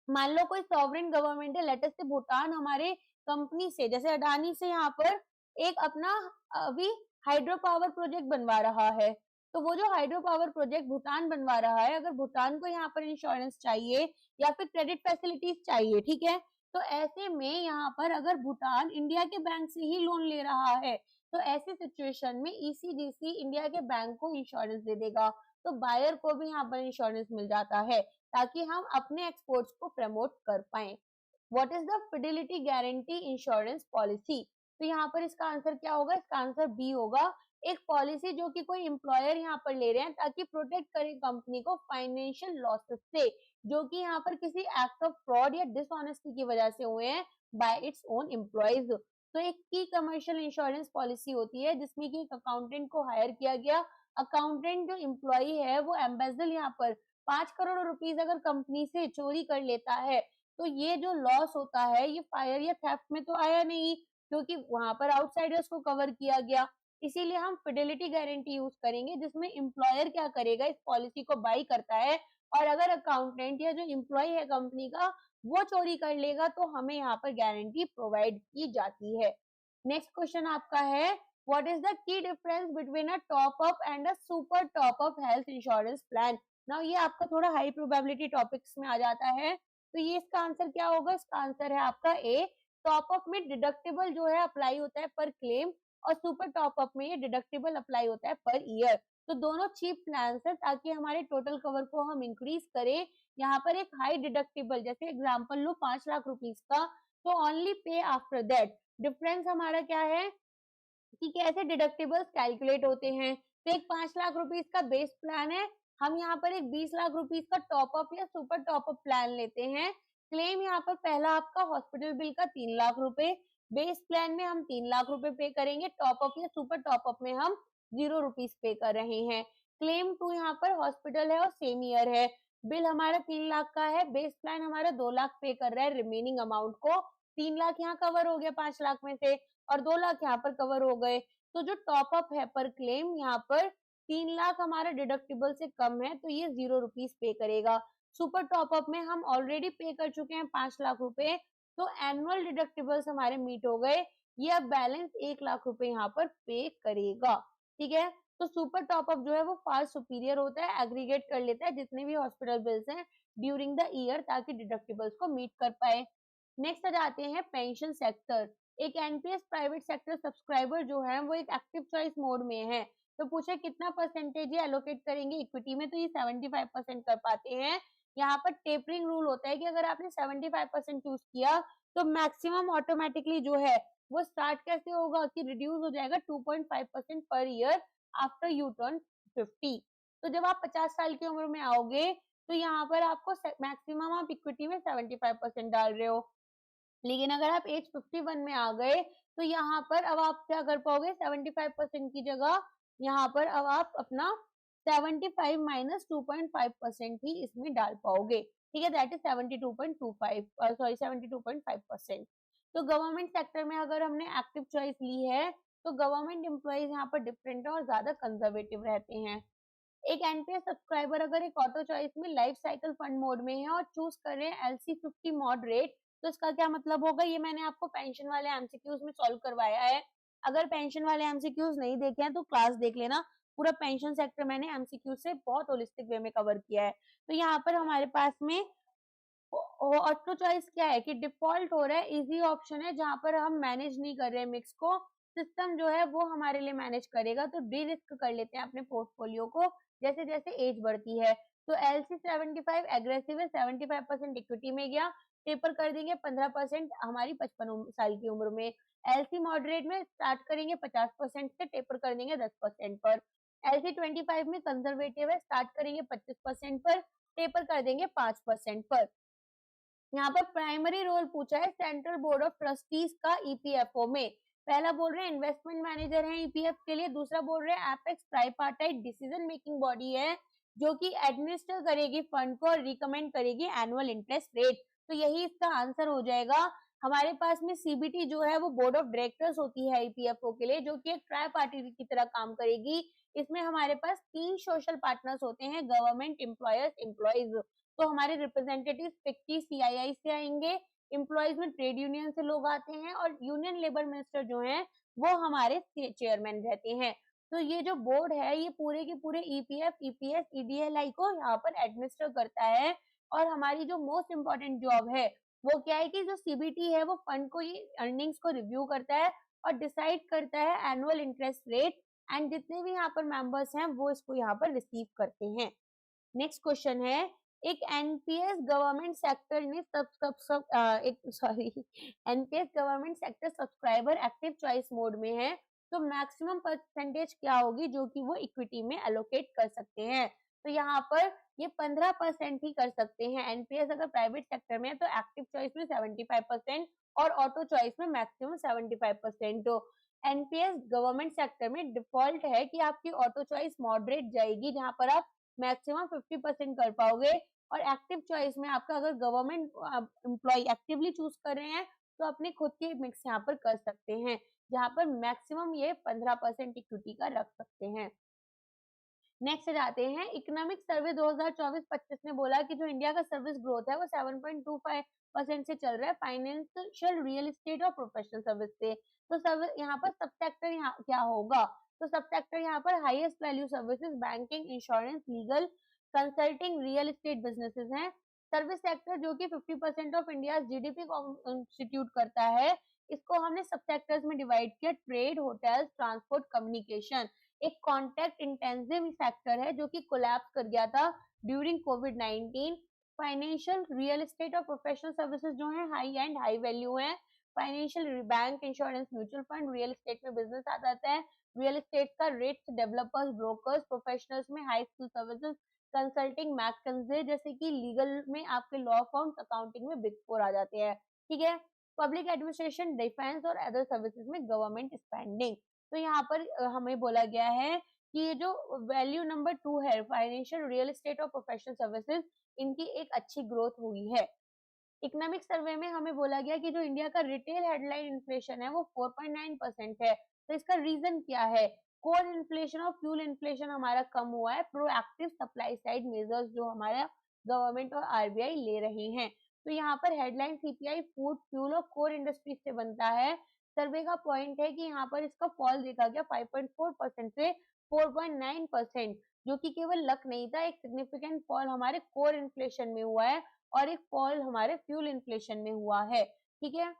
मान लो कोई सॉवरेन गवर्नमेंट है, लेटेस्ट से भूटान हमारे कंपनी से जैसे अडानी से यहाँ पर एक अपना अभी हाइड्रो पावर प्रोजेक्ट बनवा रहा है। तो वो जो हाइड्रो पावर प्रोजेक्ट भूटान बनवा रहा है, अगर भूटान को यहाँ पर इंश्योरेंस चाहिए या फिर क्रेडिट फैसिलिटीज चाहिए, ठीक है, तो ऐसे में यहाँ पर अगर भूटान इंडिया के बैंक से ही लोन ले रहा है तो ऐसी सिचुएशन में ईसीजीसी इंडिया के बैंक को इंश्योरेंस दे देगा, तो बायर को भी यहाँ पर इंश्योरेंस मिल जाता है ताकि हम अपने एक्सपोर्ट्स को प्रमोट कर पाए। What is the Fidelity guarantee insurance policy. तो यहाँ पर इसका आंसर क्या होगा, इसका आंसर बी होगा, एक पॉलिसी जो कि कोई एम्प्लॉयर यहाँ पर ले रहे हैं ताकि प्रोटेक्ट करे कंपनी को फाइनेंशियल लॉसेस से, जो कि यहाँ पर किसी एक्ट ऑफ फ्रॉड या डिसऑनेस्टी की वजह से हुए हैं बाय इट्स ओन एम्प्लॉयज। तो एक की कमर्शियल इंश्योरेंस पॉलिसी होती है जिसमें कि एक अकाउंटेंट को हायर किया गया। अकाउंटेंट जो एम्प्लॉई है वो एम्बेजल यहाँ पर 5 करोड़ रुपीज अगर कंपनी से चोरी कर लेता है, तो ये जो लॉस होता है ये फायर या थेफ्ट में तो आया नहीं, क्योंकि वहां पर आउटसाइडर्स को कवर किया गया। इसीलिए हम फिडेलिटी गारंटी यूज करेंगे जिसमें एम्प्लॉयर क्या करेगा, इस पॉलिसी को बाई करता है, और अगर अकाउंटेंट या जो एम्प्लॉय है कंपनी का वो चोरी कर लेगा तो हमें यहाँ पर गारंटी प्रोवाइड की जाती है। नेक्स्ट क्वेश्चन आपका है, what is the key difference between a top up and a super top up health insurance plan. Now ये आपका थोड़ा हाई प्रोबेबिलिटी टॉपिक्स में आ जाता है, तो ये इसका आंसर क्या होगा, इसका आंसर है आपका ए। टॉप अप में डिडक्टिबल जो है अप्लाई होता है पर क्लेम, और सुपर टॉप अप में ये डिडक्टिबल अप्लाई होता है पर ईयर। तो दोनों चीप प्लान है ताकि हमारे टोटल कवर को हम इंक्रीज करें। यहाँ पर एक हाई डिडक्टिबल, जैसे एग्जांपल लो 5 लाख रुपीस का, तो only pay after that. Difference हमारा क्या है कि कैसे डिडक्टिबल्स कैलकुलेट होते हैं। तो एक 5 लाख रुपीस का बेस प्लान है, हम यहाँ पर एक 20 लाख रुपीस का टॉप अप या सुपर टॉप अप प्लान लेते हैं। क्लेम यहाँ पर पहला आपका हॉस्पिटल बिल का 3 लाख रुपए, बेस प्लान में हम 3 लाख रुपए पे करेंगे, टॉप अप या सुपर टॉप अप में हम 0 रुपीज पे कर रहे हैं। क्लेम 2 यहाँ पर हॉस्पिटल है और सेम ईयर है, बिल हमारा 3 लाख का है, बेस प्लान हमारा 2 लाख पे कर रहा है रिमेनिंग अमाउंट को। 3 लाख यहाँ कवर हो गया 5 लाख में से, और 2 लाख यहाँ पर कवर हो गए। तो जो टॉप अप है पर क्लेम यहाँ पर 3 लाख हमारा डिडक्टिबल से कम है, तो ये 0 रुपीज पे करेगा। सुपर टॉप अप में हम ऑलरेडी पे कर चुके हैं 5 लाख रुपए, तो एनुअल डिडक्टिबल्स हमारे मीट हो गए, ये अब बैलेंस 1 लाख रुपए यहाँ पर पे करेगा। ठीक है, तो सुपर टॉप अप जो है वो फार सुपीरियर होता है, एग्रीगेट कर लेता है जितने भी हॉस्पिटल बिल्स हैं ड्यूरिंग द ईयर ताकि डिडक्टिबल्स को मीट कर पाए। नेक्स्ट आ जाते हैं पेंशन सेक्टर। एक एनपीएस प्राइवेट सेक्टर सब्सक्राइबर जो है वो एक एक्टिव चॉइस मोड में है, तो पूछे कितना परसेंटेज ये एलोकेट करेंगे इक्विटी में, तो ये 75% कर पाते हैं। यहाँ पर टेपरिंग रूल होता है कि अगर आपने 75% चूज किया तो मैक्सिमम ऑटोमेटिकली जो है वो स्टार्ट कैसे होगा कि रिड्यूस हो जाएगा 2.5% per year after U turn 50। तो जब आप 50 साल की उम्र में आओगे तो यहाँ पर आपको मैक्सिमम आप इक्विटी में 75% डाल रहे हो, लेकिन अगर आप एज 51 में आ गए तो यहाँ पर अब आप क्या कर पाओगे, 75% की जगह यहाँ पर अब आप अपना 75 माइनस 2.5% ही इसमें डाल पाओगे। ठीक है, दैट इज 72.25 सॉरी 72.5%। तो गवर्नमेंट सेक्टर में अगर हमने एक्टिव चॉइस ली है तो गवर्नमेंट एम्प्लॉइज यहाँ पर डिफरेंट है और ज्यादा कंजर्वेटिव रहते हैं। एक एनपीएस सब्सक्राइबर अगर एक ऑटो चॉइस में लाइफ साइकिल फंड मोड में है और चूज कर रहे हैं LC50 मॉडरेट, तो इसका क्या मतलब होगा, ये मैंने आपको पेंशन वाले एमसीक्यूज में सॉल्व करवाया है। अगर पेंशन वाले एमसीक्यूज नहीं देखे हैं तो क्लास देख लेना, पूरा पेंशन सेक्टर मैंने एमसीक्यू से बहुत होलिस्टिक वे में कवर किया है। तो यहाँ पर हमारे पास में ऑटो चॉइस क्या है कि डिफॉल्ट हो रहा है, इजी ऑप्शन है जहां पर हम मैनेज नहीं कर रहे हैं मिक्स को, सिस्टम जो है वो हमारे लिए मैनेज करेगा। तो डी रिस्क कर लेते हैं अपने पोर्टफोलियो को जैसे जैसे एज बढ़ती है। तो LC75 एग्रेसिव है, 75% इक्विटी में गया, टेपर कर देंगे 15% हमारी 55 साल की उम्र में। LC मॉडरेट में स्टार्ट करेंगे 50% से, टेपर कर देंगे 10% पर। LC25 में कंजर्वेटिव है, स्टार्ट करेंगे 25% पर, टेपर कर देंगे 5% पर। यहाँ पर प्राइमरी रोल पूछा है सेंट्रल बोर्ड ऑफ ट्रस्टीज का ईपीएफओ में। पहला बोल रहे हैं इन्वेस्टमेंट मैनेजर है ईपीएफ के लिए, दूसरा बोल रहे हैं apex tripartite decision making body है जो कि एडमिनिस्टर करेगी फंड को और रिकमेंड करेगी एनुअल इंटरेस्ट रेट। तो यही इसका आंसर हो जाएगा। हमारे पास में सीबीटी जो है वो बोर्ड ऑफ डायरेक्टर्स होती है ईपीएफओ के लिए, जो कि एक ट्राई पार्टी की तरह काम करेगी। इसमें हमारे पास 3 सोशल पार्टनर्स होते हैं, गवर्नमेंट, एम्प्लॉयर्स, एम्प्लॉयज। तो हमारे रिप्रेजेंटेटिव 50 सीआईआई से आएंगे, एम्प्लॉयज में ट्रेड यूनियन से लोग आते हैं, और यूनियन लेबर मिनिस्टर जो हैं वो हमारे चेयरमैन रहते हैं। तो ये जो बोर्ड है ये पूरे के पूरे ईपीएफ, ईपीएस, ईडीएलआई को यहाँ पर एडमिनिस्टर करता है। और हमारी जो मोस्ट इंपॉर्टेंट जॉब है वो क्या है कि जो सीबीटी है वो फंड को, ये अर्निंग्स को रिव्यू करता है और डिसाइड करता है एनुअल इंटरेस्ट रेट, एंड जितने भी यहाँ पर मेंबर्स हैं वो इसको यहाँ पर रिसीव करते हैं। नेक्स्ट क्वेश्चन है, एक एनपीएस गवर्नमेंट सेक्टर ने NPS government sector subscriber active choice mode में है तो मैक्सिमम परसेंटेज क्या होगी जो कि वो इक्विटी में एलोकेट कर सकते हैं। तो यहाँ पर ये 15% ही कर सकते हैं। एनपीएस अगर प्राइवेट सेक्टर में है तो एक्टिव चॉइस में 75% और ऑटो चॉइस में मैक्सिमम 75%। तो एनपीएस गवर्नमेंट सेक्टर में डिफॉल्ट है कि आपकी ऑटो चॉइस मॉडरेट जाएगी, जहां पर आप मैक्सिमम 50% कर पाओगे, और एक्टिव चॉइस में आपका अगर गवर्नमेंट एम्प्लॉय एक्टिवली चूज कर रहे हैं तो अपने खुद के मिक्स यहाँ पर कर सकते हैं, जहां पर मैक्सिमम ये 15% इक्विटी का रख सकते हैं। नेक्स्ट जाते हैं, इकोनॉमिक सर्वे 2024-25 ने बोला कि जो इंडिया का सर्विस ग्रोथ है वो 7.25% से चल रहा है, फाइनेंशियल, रियल एस्टेट और प्रोफेशनल सर्विस से। तो सर्विस यहाँ पर सब सेक्टर यहाँ क्या होगा, तो सब सेक्टर यहाँ पर highest value services, banking, insurance, legal, consulting, real estate businesses हैं। सर्विस सेक्टर जो कि 50% ऑफ इंडिया जीडीपी कॉन्स्टिट्यूट करता है, इसको हमने सब सेक्टर्स में डिवाइड किया, ट्रेड, होटल्स, ट्रांसपोर्ट, कम्युनिकेशन। एक कॉन्टैक्ट इंटेंसिव सेक्टर है जो कि कोलैप्स कर गया था ड्यूरिंग कोविड-19। फाइनेंशियल, रियल एस्टेट और प्रोफेशनल सर्विसेज जो है हाई एंड हाई वैल्यू है। Financial, bank, insurance, mutual fund, real estate में बिजनेस आ जाता है। रियल एस्टेट का रेट्स, डेवलपर्स, ब्रोकर्स, प्रोफेशनल्स में हाई स्किल सर्विसेज, कंसल्टिंग, मैककिंजे, जैसे कि लीगल में आपके लॉ फर्म्स, अकाउंटिंग में बिग फोर आ जाते हैं। ठीक है, पब्लिक एडमिनिस्ट्रेशन, डिफेंस और अदर सर्विसेज में गवर्नमेंट स्पेंडिंग। तो यहाँ पर हमें बोला गया है कि ये जो वैल्यू नंबर 2 है, फाइनेंशियल, रियल एस्टेट और प्रोफेशनल सर्विसेज, इनकी एक अच्छी ग्रोथ हुई है। इकोनॉमिक सर्वे में हमें बोला गया कि जो इंडिया का रिटेल हेडलाइन इन्फ्लेशन है वो 4.9% है। तो इसका रीजन क्या है, कोर इन्फ्लेशन और फ्यूल इन्फ्लेशन हमारा कम हुआ है, प्रोएक्टिव सप्लाई साइड मेजर्स जो हमारा गवर्नमेंट और आरबीआई ले रहे हैं। तो यहाँ पर हेडलाइन सीपीआई फूड, फ्यूल और कोर इंडस्ट्री से बनता है। सर्वे का पॉइंट है कि यहाँ पर इसका फॉल देखा गया 5.4% से 4.9%, जो कि केवल लक नहीं था, एक सिग्निफिकेंट फॉल हमारे कोर इन्फ्लेशन में हुआ है और एक फॉल हमारे फ्यूल इन्फ्लेशन में हुआ है। ठीक है,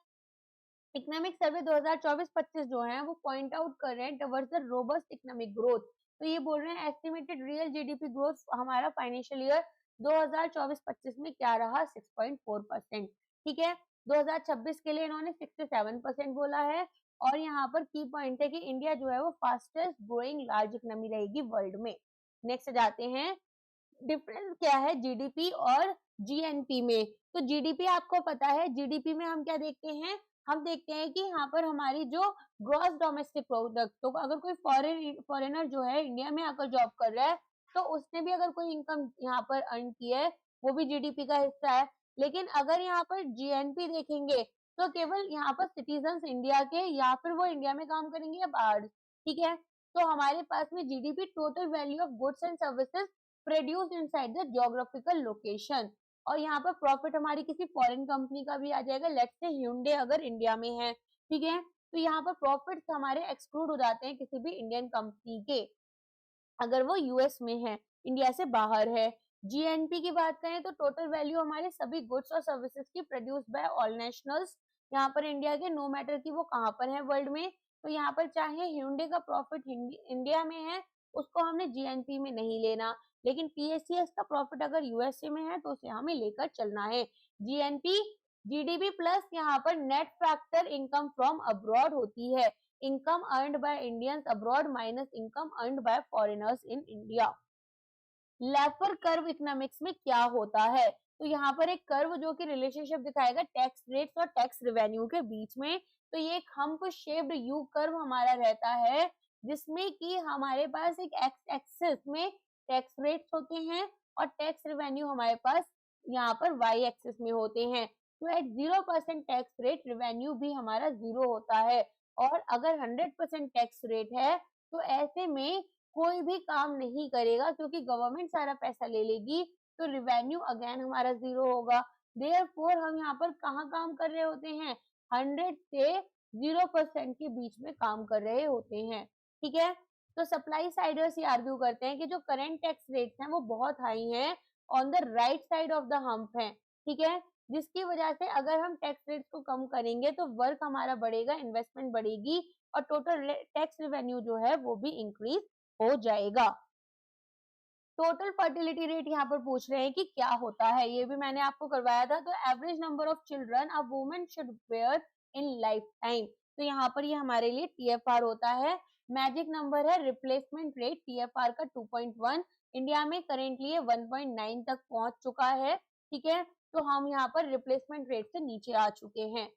इकोनॉमिक सर्वे 2024-25 जो है वो पॉइंट आउट कर रहे हैं towards the robust economic growth. तो ये बोल रहे हैं एस्टिमेटेड रियल जीडीपी ग्रोथ हमारा फाइनेंशियल ईयर 2024-25 में क्या रहा, 6.4%। ठीक है, 2026 के लिए इन्होंने 67% बोला है। और यहाँ पर की पॉइंट है कि इंडिया जो है वो फास्टेस्ट ग्रोइंग लार्ज इकोनॉमी रहेगी वर्ल्ड में। नेक्स्ट जाते हैं, डिफरेंस क्या है जीडीपी और जीएनपी में। तो जीडीपी आपको पता है, जीडीपी में हम क्या देखते हैं, हम देखते हैं कि यहाँ पर हमारी जो ग्रॉस डोमेस्टिक प्रोडक्ट, तो अगर कोई फॉरेनर जो है इंडिया में आकर जॉब कर रहा है तो उसने भी अगर कोई इनकम यहाँ पर अर्न की है, वो भी जीडीपी का हिस्सा है। लेकिन अगर यहाँ पर जीएनपी देखेंगे तो केवल यहाँ पर सिटीजन इंडिया के, या फिर वो इंडिया में काम करेंगे या बाहर। ठीक है, तो हमारे पास में GDP total value of goods and services produced inside the geographical location. और यहाँ पर प्रॉफिट हमारी किसी फॉरेन कंपनी का भी आ जाएगा, लेट्स से Hyundai अगर इंडिया में है। ठीक है, तो यहाँ पर प्रॉफिट्स हमारे एक्सक्लूड हो जाते हैं किसी भी इंडियन कंपनी के, अगर वो यूएस में है, इंडिया से बाहर है। जीएनपी की बात करें तो टोटल वैल्यू हमारे सभी गुड्स और सर्विसेज की प्रोड्यूस बाय ऑल नेशनल्स, यहाँ पर इंडिया के, नो मैटर कि वो कहाँ पर है वर्ल्ड में। तो यहाँ पर चाहे Hyundai का प्रॉफिट इंडिया में है, उसको हमने जीएनपी में नहीं लेना, लेकिन पीएससीएस का प्रॉफिट अगर यूएसए में है तो उसे हमें लेकर चलना है। जीएनपी जीडीपी प्लस यहाँ पर net factor income from abroad होती है, income earned by Indians abroad minus income earned by foreigners in India। Laffer curve economics में क्या होता है, तो यहाँ पर एक कर्व जो कि रिलेशनशिप दिखाएगा टैक्स रेट्स और टैक्स रेवेन्यू के बीच में। तो ये एक हम्प शेप्ड यू कर्व हमारा रहता है, जिसमें कि हमारे पास एक एक्स एक्सिस में टैक्स रेट्स होते हैं और टैक्स रेवेन्यू हमारे पास यहाँ पर वाई एक्सिस में होते हैं। तो एट 0% टैक्स रेट रेवेन्यू भी हमारा 0 होता है, और अगर 100% टैक्स रेट है तो ऐसे में कोई भी काम नहीं करेगा क्योंकि गवर्नमेंट सारा पैसा ले लेगी, तो रेवेन्यू अगेन हमारा 0 होगा। देयरफॉर हम यहाँ पर कहाँ काम कर रहे होते हैं, 100 से 0% के बीच में काम कर रहे होते हैं। ठीक है, तो सप्लाई साइडर्स ये आर्ग्यू करते हैं कि जो करंट टैक्स रेट्स हैं वो बहुत हाई हैं, on the right side of the hump है। ठीक है, जिसकी वजह से अगर हम टैक्स रेट्स को कम करेंगे तो वर्क हमारा बढ़ेगा, इन्वेस्टमेंट बढ़ेगी और टोटल टैक्स रेवेन्यू जो है वो भी इंक्रीज हो जाएगा। टोटल फर्टिलिटी रेट यहाँ पर पूछ रहे हैं कि क्या होता है, ये भी मैंने आपको करवाया था। तो average number of children a woman should bear in life time. तो यहाँ पर ये हमारे लिए TFR होता है। मैजिक नंबर है रिप्लेसमेंट रेट TFR का 2.1, इंडिया में करेंटली ये 1.9 तक पहुंच चुका है, ठीक है। तो हम यहाँ पर रिप्लेसमेंट रेट से नीचे आ चुके हैं।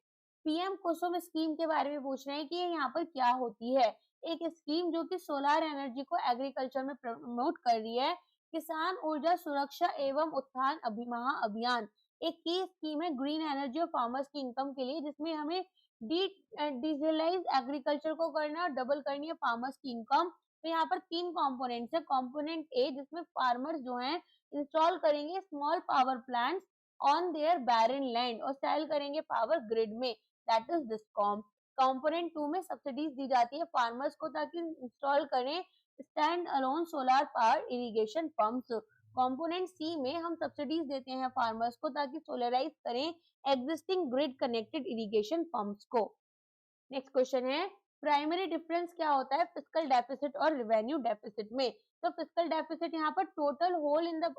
पीएम कुसुम स्कीम के बारे में पूछ रहे हैं कि ये यहाँ पर क्या होती है। एक स्कीम जो कि सोलर एनर्जी को एग्रीकल्चर में प्रमोट कर रही है। किसान ऊर्जा सुरक्षा एवं उत्थान अभियान एक की स्कीम है ग्रीन एनर्जी और फार्मर्स की इनकम के लिए, जिसमें हमें डिजिटलाइज एग्रीकल्चर को करना और डबल करनी है फार्मर्स की इनकम। तो यहाँ पर 3 कंपोनेंट्स है। कंपोनेंट ए जिसमें फार्मर्स जो हैं इंस्टॉल करेंगे small power plants on their barren land और सेल करेंगे पावर ग्रिड में, दैट इज डिस्कॉम। कंपोनेंट 2 में सब्सिडीज दी जाती है फार्मर्स को ताकि इंस्टॉल करें stand alone solar power irrigation pumps. Component C में हम सब्सिडीज देते हैं फार्मर्स को ताकि सोलराइज करें existing grid connected irrigation pumps को। नेक्स्ट क्वेश्चन है प्राइमरी डिफरेंस क्या होता है फिस्कल डेफिसिट और रेवेन्यू डेफिसिट में। तो फिस्कल डेफिसिट यहाँ पर total hole in the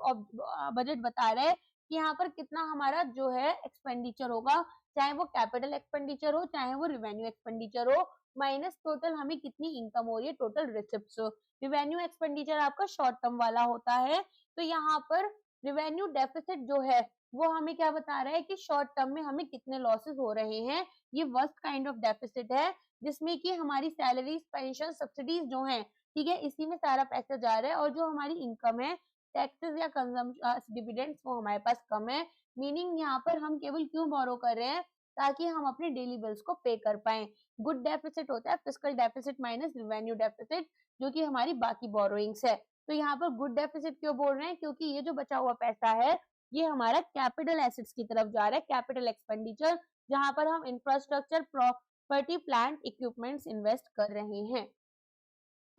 budget बता रहा है कि यहाँ पर कितना हमारा जो है एक्सपेंडिचर होगा, चाहे वो कैपिटल एक्सपेंडिचर हो चाहे वो रेवेन्यू एक्सपेंडिचर हो, माइनस टोटल हमें कितनी इनकम हो रही है, टोटल रिसिप्ट्स। रेवेन्यू एक्सपेंडिचर आपका शॉर्ट टर्म वाला होता है। तो यहाँ पर रेवेन्यू डेफिसिट जो है वो हमें क्या बता रहा है कि शॉर्ट टर्म में हमें कितने लॉसेस हो रहे हैं। ये वर्स्ट काइंड ऑफ डेफिसिट है जिसमें कि हमारी सैलरीज पेंशन सब्सिडीज जो हैं, ठीक है, इसी में सारा पैसा जा रहा है और जो हमारी इनकम है टैक्सेस या कंजम्पशन डिविडेंड्स वो हमारे पास कम है। मीनिंग यहाँ पर हम केवल क्यों बोरो कर रहे हैं, ताकि हम अपने डेली बिल्स को पे कर पाए। गुड डेफिसिट होता है fiscal deficit minus revenue deficit, जो कि हमारी बाकी बोरोइंग्स है। तो यहाँ पर गुड डेफिसिट क्यों बोल रहे हैं, क्योंकि ये जो बचा हुआ पैसा है ये हमारा कैपिटल एसेट्स की तरफ जा रहा है, कैपिटल एक्सपेंडिचर, जहां पर हम infrastructure property plant equipments invest कर रहे हैं।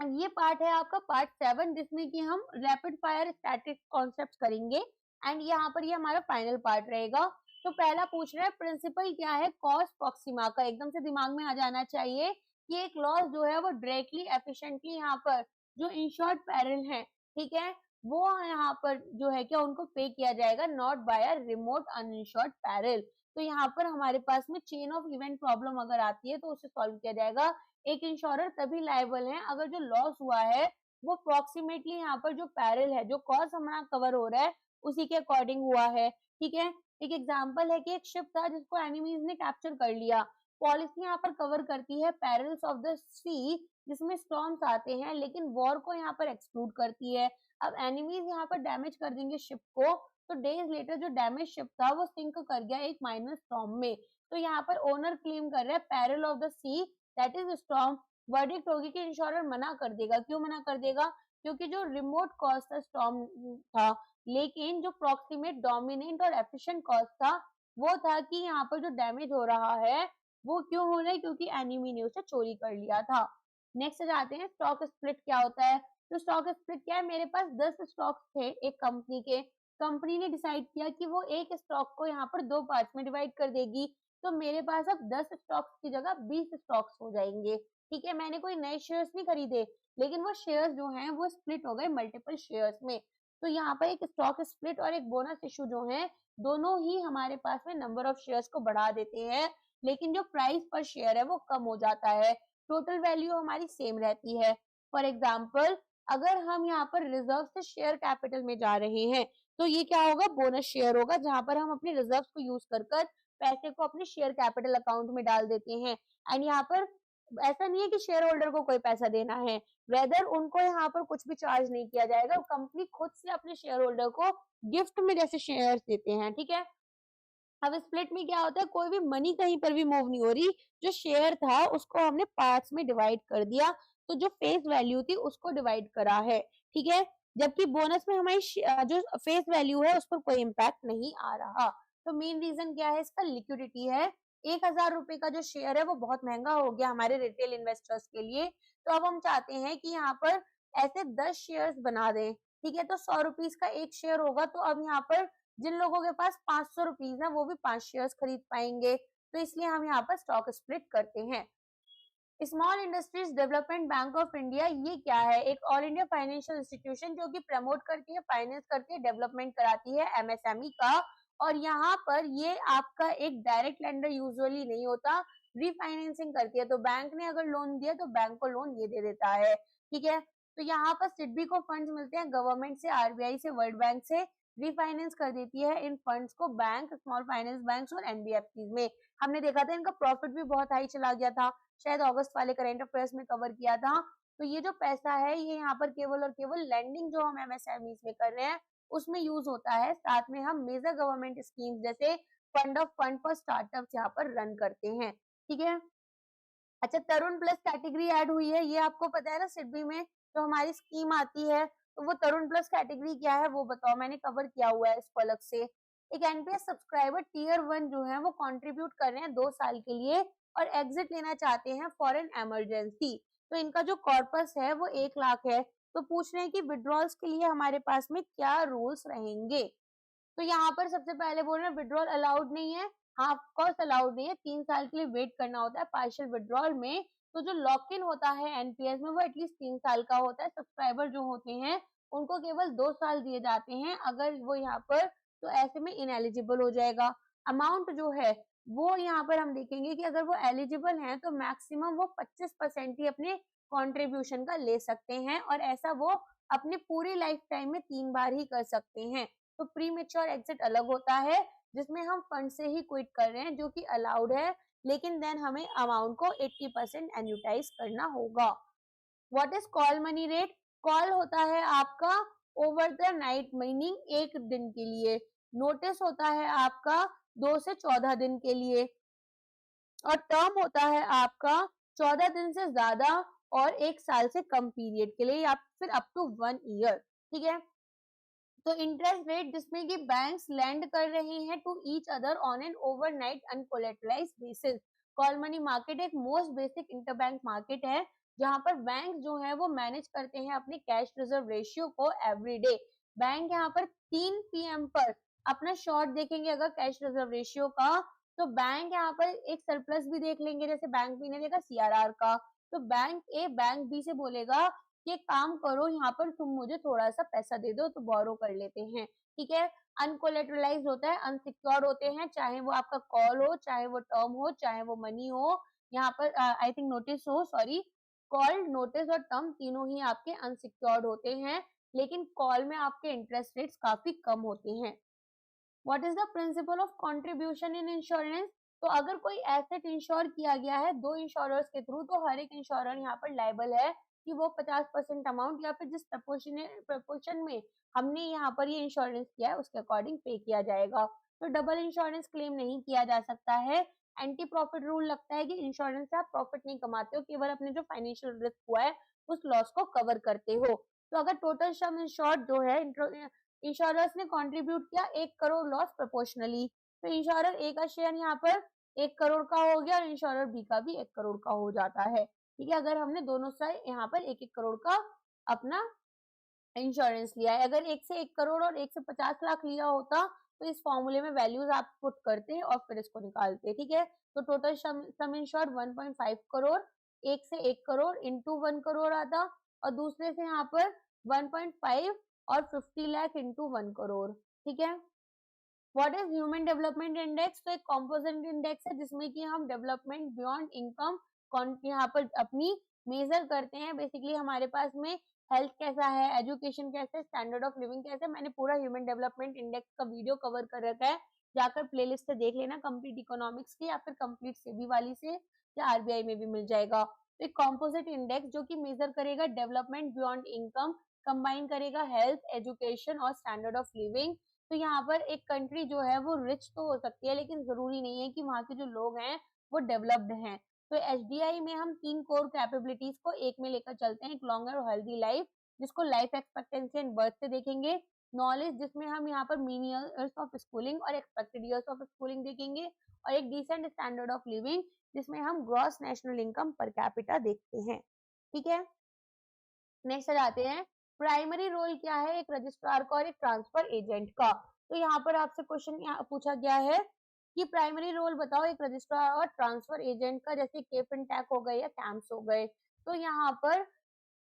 ये पार्ट है आपका पार्ट 7 जिसमें कि हम रैपिड फायर स्टैटिक कॉन्सेप्ट्स करेंगे एंड यहाँ पर ये हमारा फाइनल पार्ट रहेगा। तो पहला पूछ रहा है प्रिंसिपल क्या है कॉस्ट प्रॉक्सिमा का, एकदम से दिमाग में आ जाना चाहिए कि एक लॉस जो है वो डायरेक्टली एफिशिएंटली यहाँ पर जो इंश्योर्ड पेरिल है, ठीक है, वो यहाँ पर जो है क्या उनको पे किया जाएगा, not by a remote uninsured peril. तो यहाँ पर हमारे पास में चेन ऑफ इवेंट प्रॉब्लम अगर आती है तो उसे सॉल्व किया जाएगा। एक इंश्योरर तभी लायबल है अगर जो लॉस हुआ है वो अप्रोक्सीमेटली यहाँ पर जो पैरल है, जो कॉस्ट हमारा कवर हो रहा है उसी के अकॉर्डिंग हुआ है, ठीक है। एक एग्जांपल है कि एक शिप था जिसको एनिमीज ने कैप्चर कर लिया। पॉलिसी यहाँ पर कवर करती है पैरल्स ऑफ द सी जिसमें स्टॉर्म्स आते हैं, लेकिन वॉर को यहाँ पर एक्सक्लूड करती है। अब एनिमीज यहाँ पर डैमेज कर देंगे शिप को, तो डेज लेटर जो डैमेज शिप था वो सिंक कर गया एक माइनर स्टॉर्म में। तो यहाँ पर ओनर क्लेम कर रहा है parallel of the see that is storm. Verdict होगी कि इंश्योरर मना कर देगा। क्यों मना कर देगा, क्योंकि जो रिमोट कॉस्ट था स्टॉर्म था, लेकिन जो प्रॉक्सिमेट डोमिनेंट और एफिशिएंट कॉस्ट था वो था कि यहाँ पर जो डैमेज हो रहा है वो क्यों हो रहा है, क्योंकि एनिमी ने उसे चोरी कर लिया था। नेक्स्ट जाते हैं स्टॉक स्प्लिट क्या होता है। तो स्टॉक स्प्लिट क्या है, मेरे पास 10 स्टॉक्स थे एक कंपनी के, कंपनी ने डिसाइड किया कि वो एक स्टॉक को यहाँ पर 2 पार्ट्स में डिवाइड कर देगी, तो मेरे पास अब 10 स्टॉक्स की जगह 20 स्टॉक्स हो जाएंगे, ठीक है। मैंने कोई नए शेयर्स नहीं खरीदे, लेकिन वो शेयर्स जो हैं वो स्प्लिट हो गए मल्टीपल शेयर्स में। तो यहाँ पर एक स्टॉक स्प्लिट और एक बोनस इशू जो है दोनों ही हमारे पास में नंबर ऑफ शेयर्स को बढ़ा देते हैं, लेकिन जो प्राइस पर शेयर है वो कम हो जाता है, टोटल वैल्यू हमारी सेम रहती है। फॉर एग्जाम्पल अगर हम यहाँ पर रिजर्व से शेयर कैपिटल में जा रहे हैं तो ये क्या होगा, बोनस शेयर होगा, जहां पर हम अपने रिजर्व को यूज कर पैसे को अपने शेयर कैपिटल अकाउंट में डाल देते हैं। एंड यहाँ पर ऐसा नहीं है कि शेयर होल्डर को कोई पैसा देना है, वेदर उनको यहाँ पर कुछ भी चार्ज नहीं किया जाएगा, कंपनी खुद से अपने शेयर होल्डर को गिफ्ट में जैसे शेयर देते हैं, ठीक है। अब स्प्लिट में क्या होता है, कोई भी मनी कहीं पर भी मूव नहीं हो रही, जो शेयर था उसको हमने पार्ट्स में डिवाइड कर दिया, तो जो फेस वैल्यू थी उसको डिवाइड करा है, ठीक है। जबकि बोनस में हमारी जो फेस वैल्यू है उस पर कोई इम्पैक्ट नहीं आ रहा। तो मेन रीजन क्या है इसका, लिक्विडिटी है। 1000 रुपए का जो शेयर है वो बहुत महंगा हो गया हमारे रिटेल इन्वेस्टर्स के लिए, तो अब हम चाहते हैं कि यहाँ पर ऐसे 10 शेयर्स बना दें, ठीक है। तो 100 रुपीज का एक शेयर होगा, तो अब यहाँ पर जिन लोगों के पास 500 रुपीज है वो भी 5 शेयर्स खरीद पाएंगे, तो इसलिए हम यहाँ पर स्टॉक स्प्लिट करते हैं। Small industries development bank of India ये क्या है, एक ऑल इंडिया फाइनेंशियल इंस्टीट्यूशन जो कि प्रमोट करती है, फाइनेंस करती है, डेवलपमेंट कराती है एमएसएमई का और यहाँ पर ये आपका एक डायरेक्ट लेंडर यूजुअली नहीं होता, रिफाइनेंसिंग करती है। तो बैंक ने अगर लोन दिया तो बैंक को लोन ये दे देता है, ठीक है। तो यहाँ पर सिडबी को फंड्स मिलते हैं गवर्नमेंट से, आरबीआई से, वर्ल्ड बैंक से, रिफाइनेंस कर देती है इन फंड्स को बैंक, स्मॉल फाइनेंस बैंक्स और एनबीएफसी में। हमने देखा था इनका प्रॉफिट भी बहुत हाई चला गया था, शायद अगस्त वाले करंट अफेयर्स में कवर किया था। तो ये जो पैसा है ये यहाँ पर केवल और केवल लैंडिंग जो हम एमएसएमई में कर रहे हैं उसमें यूज होता है। साथ में हम मेजर गवर्नमेंट स्कीम जैसे fund of fund for startups यहाँ पर रन करते हैं, ठीक है। अच्छा, तरुण प्लस कैटेगरी ऐड हुई है, ये आपको पता है ना, सिडबी में जो हमारी स्कीम आती है तो वो तरुण प्लस कैटेगरी क्या है वो बताओ, मैंने कवर किया हुआ है इसको अलग से। एक एनपीएस सब्सक्राइबर टीयर 1 जो है वो कंट्रीब्यूट कर रहे हैं 2 साल के लिए और एग्जिट लेना चाहते हैं फॉर एन इमरजेंसी। तो इनका जो कॉर्पस है वो 1 लाख है। तो पूछ रहे हैं कि विड्रॉल्स के लिए हमारे पास में क्या रूल्स रहेंगे। तो यहाँ पर सबसे पहले बोल रहे हैं विड्रॉल अलाउड नहीं है। हाँ, ऑफ कोर्स अलाउड नहीं है, 3 साल के लिए वेट करना होता है पार्शियल विड्रॉल में। तो जो लॉक इन होता है एनपीएस में वो एटलीस्ट 3 साल का होता है। सब्सक्राइबर जो होते हैं उनको केवल 2 साल दिए जाते हैं, अगर वो यहाँ पर तो ऐसे में इनएलिजिबल हो जाएगा। अमाउंट जो है वो यहाँ पर हम देखेंगे कि अगर वो एलिजिबल हैं तो मैक्सिमम वो 25% ही अपने कॉन्ट्रीब्यूशन का ले सकते हैं और ऐसा वो अपनी पूरी लाइफ टाइम में 3 बार ही कर सकते हैं। तो प्री मेच्योर एग्जिट अलग होता है जिसमें हम फंड से ही क्विट कर रहे हैं जो कि अलाउड है, लेकिन देन हमें अमाउंट को 80% एन्यूटाइज करना होगा। What is call money rate? Call होता है आपका ओवर द नाइट, मीनिंग 1 दिन के लिए। नोटिस होता है आपका 2 से 14 दिन के लिए और टर्म होता है आपका 14 दिन से ज्यादा और 1 साल से कम पीरियड के लिए या फिर अप टू 1 ईयर, ठीक है। तो इंटरेस्ट रेट जिसमें कि बैंक्स लैंड कर रहे हैं to each other on an overnight uncollateralised basis. Call money market एक मोस्ट बेसिक इंटरबैंक मार्केट है जहां पर बैंक जो है वो मैनेज करते हैं अपने कैश रिजर्व रेशियो को एवरीडे। बैंक यहाँ पर 3 पीएम पर अपना शॉर्ट देखेंगे अगर कैश रिजर्व रेशियो का, तो बैंक यहाँ पर एक सरप्लस भी देख लेंगे, जैसे बैंक बी ने देखा सीआरआर का, तो बैंक ए बैंक बी से बोलेगा कि काम करो यहाँ पर तुम मुझे थोड़ा सा पैसा दे दो तो बोरो कर लेते हैं, ठीक है। अनकोलेटरलाइज होता है, अनसिक्योर्ड होते हैं, चाहे वो आपका कॉल हो, चाहे वो टर्म हो, चाहे वो मनी हो। यहाँ पर आई थिंक नोटिस हो, सॉरी, कॉल, नोटिस और टर्म तीनों ही आपके अनसिक्योर्ड होते हैं, लेकिन कॉल में आपके इंटरेस्ट रेट्स काफी कम होते हैं। What is the principle of contribution in insurance? तो अगर कोई एसेट इंश्योर किया गया है 2 इंश्योरर्स के थ्रू तो हर एक इंश्योरर यहाँ पर लायबल है कि वो 50% अमाउंट या फिर जिस प्रपोर्शन में हमने यहाँ पर ये इंश्योरेंस किया है उसके अकॉर्डिंग पे किया जाएगा। तो डबल इंश्योरेंस क्लेम नहीं किया जा सकता है। एंटी प्रॉफिट रूल लगता है कि इंश्योरेंस से आप प्रॉफिट नहीं कमाते हो, केवल अपने जो फाइनेंशियल रिस्क हुआ है उस लॉस को कवर करते हो। तो अगर टोटल सम इंश्योर्ड जो है इंश्योरर्स ने कंट्रीब्यूट किया 1 करोड़ लॉस प्रोपोर्शनली, तो इंश्योरर ए का शेयर यहाँ पर 1 करोड़ का हो गया और इंश्योरर बी का भी 1 करोड़ का हो जाता है, ठीक है। अगर हमने दोनों साइड यहाँ पर 1-1 करोड़ का अपना इंश्योरेंस लिया है। अगर 1 से 1 करोड़ और 1 से 50 लाख लिया होता तो इस फॉर्मूले में वैल्यूज आप पुट करते हैं और फिर इसको निकालते हैं, ठीक है। तो टोटल सम इंश्योर्ड 1.5 करोड़, 1 से 1 करोड़ इंटू 1 करोड़ आता और दूसरे से यहाँ पर 1.5 और 50 लाख इंटू 1 करोड़, ठीक है। What is human development index? तो एक कॉम्पोजिट इंडेक्स है जिसमें कि हम डेवलपमेंट बियॉन्ड इनकम यहाँ पर अपनी मेजर करते हैं। बेसिकली हमारे पास में हेल्थ कैसा है, एजुकेशन कैसे, स्टैंडर्ड ऑफ लिविंग कैसे। मैंने पूरा ह्यूमन डेवलपमेंट इंडेक्स का वीडियो कवर कर रखा है, जाकर प्लेलिस्ट से देख लेना, कंप्लीट इकोनॉमिक्स की या फिर कंप्लीट सेबी वाली से या आरबीआई में भी मिल जाएगा। तो एक कॉम्पोजिट इंडेक्स जो कि मेजर करेगा डेवलपमेंट बियॉन्ड इनकम, कंबाइन करेगा हेल्थ, एजुकेशन और स्टैंडर्ड ऑफ लिविंग। तो यहाँ पर एक कंट्री जो है वो रिच तो हो सकती है लेकिन जरूरी नहीं है कि वहाँ के जो लोग हैं वो डेवलप्ड हैं। तो एचडीआई में हम 3 कोर कैपेबिलिटीज को एक में लेकर चलते हैं, एक लॉन्गर और हेल्दी लाइफ जिसको लाइफ एक्सपेक्टेंसी एंड बर्थ से देखेंगे, नॉलेज जिसमें हम यहाँ पर मीन ईयर्स ऑफ स्कूलिंग और एक्सपेक्टेड ईयर्स ऑफ स्कूलिंग देखेंगे, और एक डिसेंट स्टैंडर्ड ऑफ लिविंग जिसमें हम gross national income per capita देखते हैं, ठीक है। नेक्स्ट आ जाते हैं, प्राइमरी रोल क्या है एक रजिस्ट्रार का और एक ट्रांसफर एजेंट का। तो यहाँ पर आपसे क्वेश्चन पूछा गया है कि प्राइमरी रोल बताओ एक रजिस्ट्रार और ट्रांसफर एजेंट का, जैसे के फिनटेक हो गए या कैम्स हो गए। तो यहाँ पर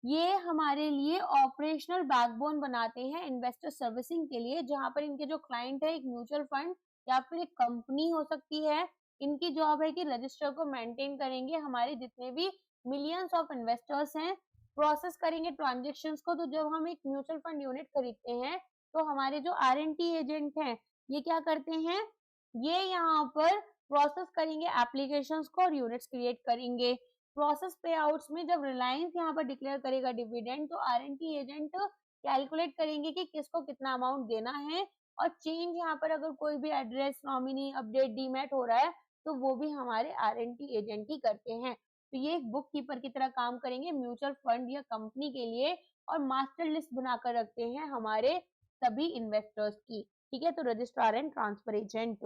ये हमारे लिए ऑपरेशनल बैकबोन बनाते हैं इन्वेस्टर सर्विसिंग के लिए, जहाँ पर इनके जो क्लाइंट है एक म्यूचुअल फंड या फिर एक कंपनी हो सकती है। इनकी जॉब है कि रजिस्टर को मेंटेन करेंगे, हमारे जितने भी मिलियंस ऑफ इन्वेस्टर्स हैं, प्रोसेस करेंगे ट्रांजेक्शन्स को। तो जब हम एक म्यूचुअल फंड यूनिट खरीदते हैं तो हमारे जो आर&टी एजेंट हैं ये क्या करते हैं, ये यहाँ पर प्रोसेस करेंगे एप्लीकेशंस को और यूनिट्स क्रिएट करेंगे। प्रोसेस पे आउट्स में जब रिलायंस यहाँ पर डिक्लेयर करेगा डिविडेंड तो आर&टी एजेंट कैलकुलेट करेंगे कि किसको कितना अमाउंट देना है, और चेंज यहाँ पर अगर कोई भी एड्रेस नॉमिनी अपडेट डीमैट हो रहा है तो वो भी हमारे आर&टी एजेंट ही करते हैं। तो ये एक बुक कीपर की तरह काम करेंगे म्यूचुअल फंड या कंपनी के लिए, और मास्टर लिस्ट बनाकर रखते हैं हमारे सभी इन्वेस्टर्स की। ठीक है, तो registrar and transfer agent.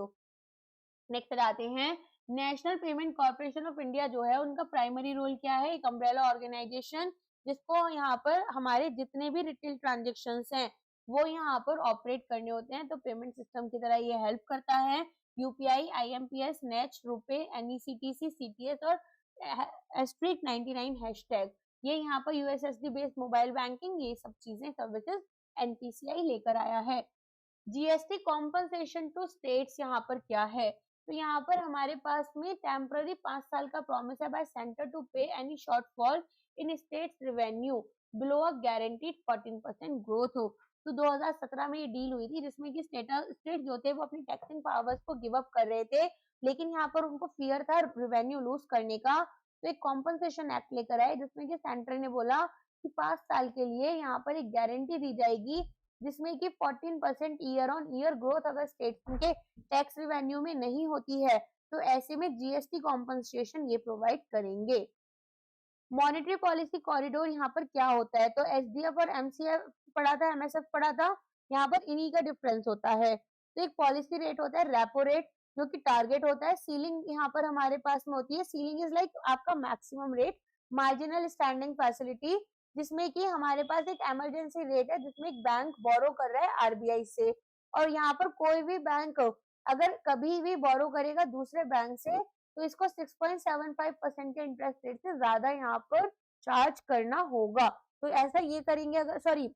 Next आते हैं national payment corporation of India जो है उनका प्राइमरी रोल क्या है, एक अम्ब्रेला ऑर्गेनाइजेशन जिसको यहाँ पर हमारे जितने भी रिटेल ट्रांजेक्शन्स हैं वो यहाँ पर ऑपरेट करने होते हैं। तो पेमेंट सिस्टम की तरह ये हेल्प करता है। UPI, IMPS, net, RuPay, NECTC, CTS और एस्ट्रिक 99 हैशटैग, ये यहाँ पर यूएसएसडी बेस्ड मोबाइल बैंकिंग, ये सब चीजें सर्विसेज एनपीसीआई लेकर आया है। जीएसटी कॉम्पनसेशन टू स्टेट्स यहाँ पर क्या है, तो यहाँ पर हमारे पास में टेम्पररी 5 साल का प्रॉमिस है बाय सेंटर टू पे एनी शॉर्टफॉल इन स्टेट्स रेवेन्यू बिलो अ गारंटीड 14% ग्रोथ हो। तो 2017 में ये डील हुई थी जिसमें कि स्टेट जो थे वो अपनी टैक्सिंग पावर्स को गिव अप कर रहे थे, लेकिन यहाँ पर उनको फियर था रेवेन्यू लूज करने का। तो एक कॉम्पनसेशन एक्ट लेकर आए जिसमें कि सेंटर ने बोला कि 5 साल के लिए यहाँ पर एक गारंटी दी जाएगी जिसमें कि 14% ईयर ऑन ईयर ग्रोथ अगर स्टेट्स के टैक्स रेवेन्यू में नहीं होती है तो ऐसे में जीएसटी कॉम्पनसेशन ये प्रोवाइड करेंगे। मॉनेटरी पॉलिसी कॉरिडोर यहाँ पर क्या होता है, तो एसडीएफ और एमसीएफ पढ़ा था, एमएसएफ पढ़ा था, यहाँ पर इन्हीं का डिफरेंस होता है। तो एक पॉलिसी रेट होता है रेपो रेट जो कि टारगेट होता है, सीलिंग यहाँ पर हमारे पास में होती है, सीलिंग इज लाइक आपका maximum rate, marginal standing facility जिसमें कि हमारे पास एक इमरजेंसी रेट है जिसमें एक बैंक बोरो कर रहा है आरबीआई से, और यहाँ पर कोई भी बैंक अगर कभी भी बोरो करेगा दूसरे बैंक से तो इसको 6.75% के इंटरेस्ट रेट से ज्यादा यहाँ पर चार्ज करना होगा। तो ऐसा ये करेंगे, अगर सॉरी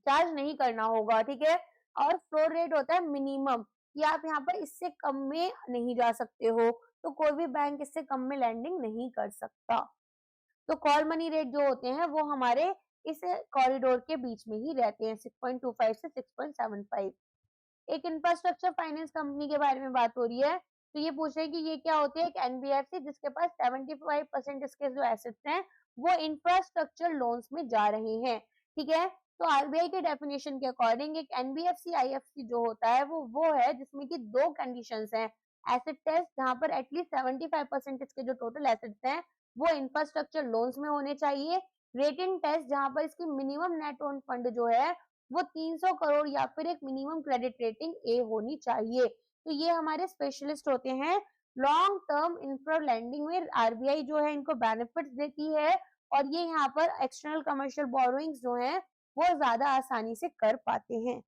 चार्ज नहीं करना होगा, ठीक है। और फ्लोर रेट होता है मिनिमम कि आप यहाँ पर इससे कम में नहीं जा सकते हो, तो कोई भी बैंक इससे कम में लैंडिंग नहीं कर सकता। तो कॉल मनी रेट जो होते हैं वो हमारे इस कॉरिडोर के बीच में ही रहते हैं 6.25 से 6.75। एक इंफ्रास्ट्रक्चर फाइनेंस कंपनी के बारे में बात हो रही है, तो ये पूछ रहे हैं कि ये क्या होती है, एक एनबीएफसी जिसके पास 75% इसके जो एसेट्स हैं वो इंफ्रास्ट्रक्चर लोन्स में जा रहे हैं। ठीक है, तो आरबीआई के डेफिनेशन के अकॉर्डिंग एक एनबीएफसी आईएफसी जो होता है वो है जिसमें कि दो कंडीशंस हैं, एसेट टेस्ट जहां पर एटलीस्ट 75% इसके जो टोटल एसेट्स हैं वो इंफ्रास्ट्रक्चर लोन्स में होने चाहिए, रेटिंग टेस्ट जहां पर इसकी मिनिमम नेट ओन फंड जो है वो 300 करोड़ या फिर एक मिनिमम क्रेडिट रेटिंग ए होनी चाहिए। तो ये हमारे स्पेशलिस्ट होते हैं लॉन्ग टर्म इंफ्रा लैंडिंग में, आरबीआई जो है इनको बेनिफिट्स देती है और ये यहाँ पर एक्सटर्नल कमर्शियल बोरोइंग्स जो है वो ज्यादा आसानी से कर पाते हैं।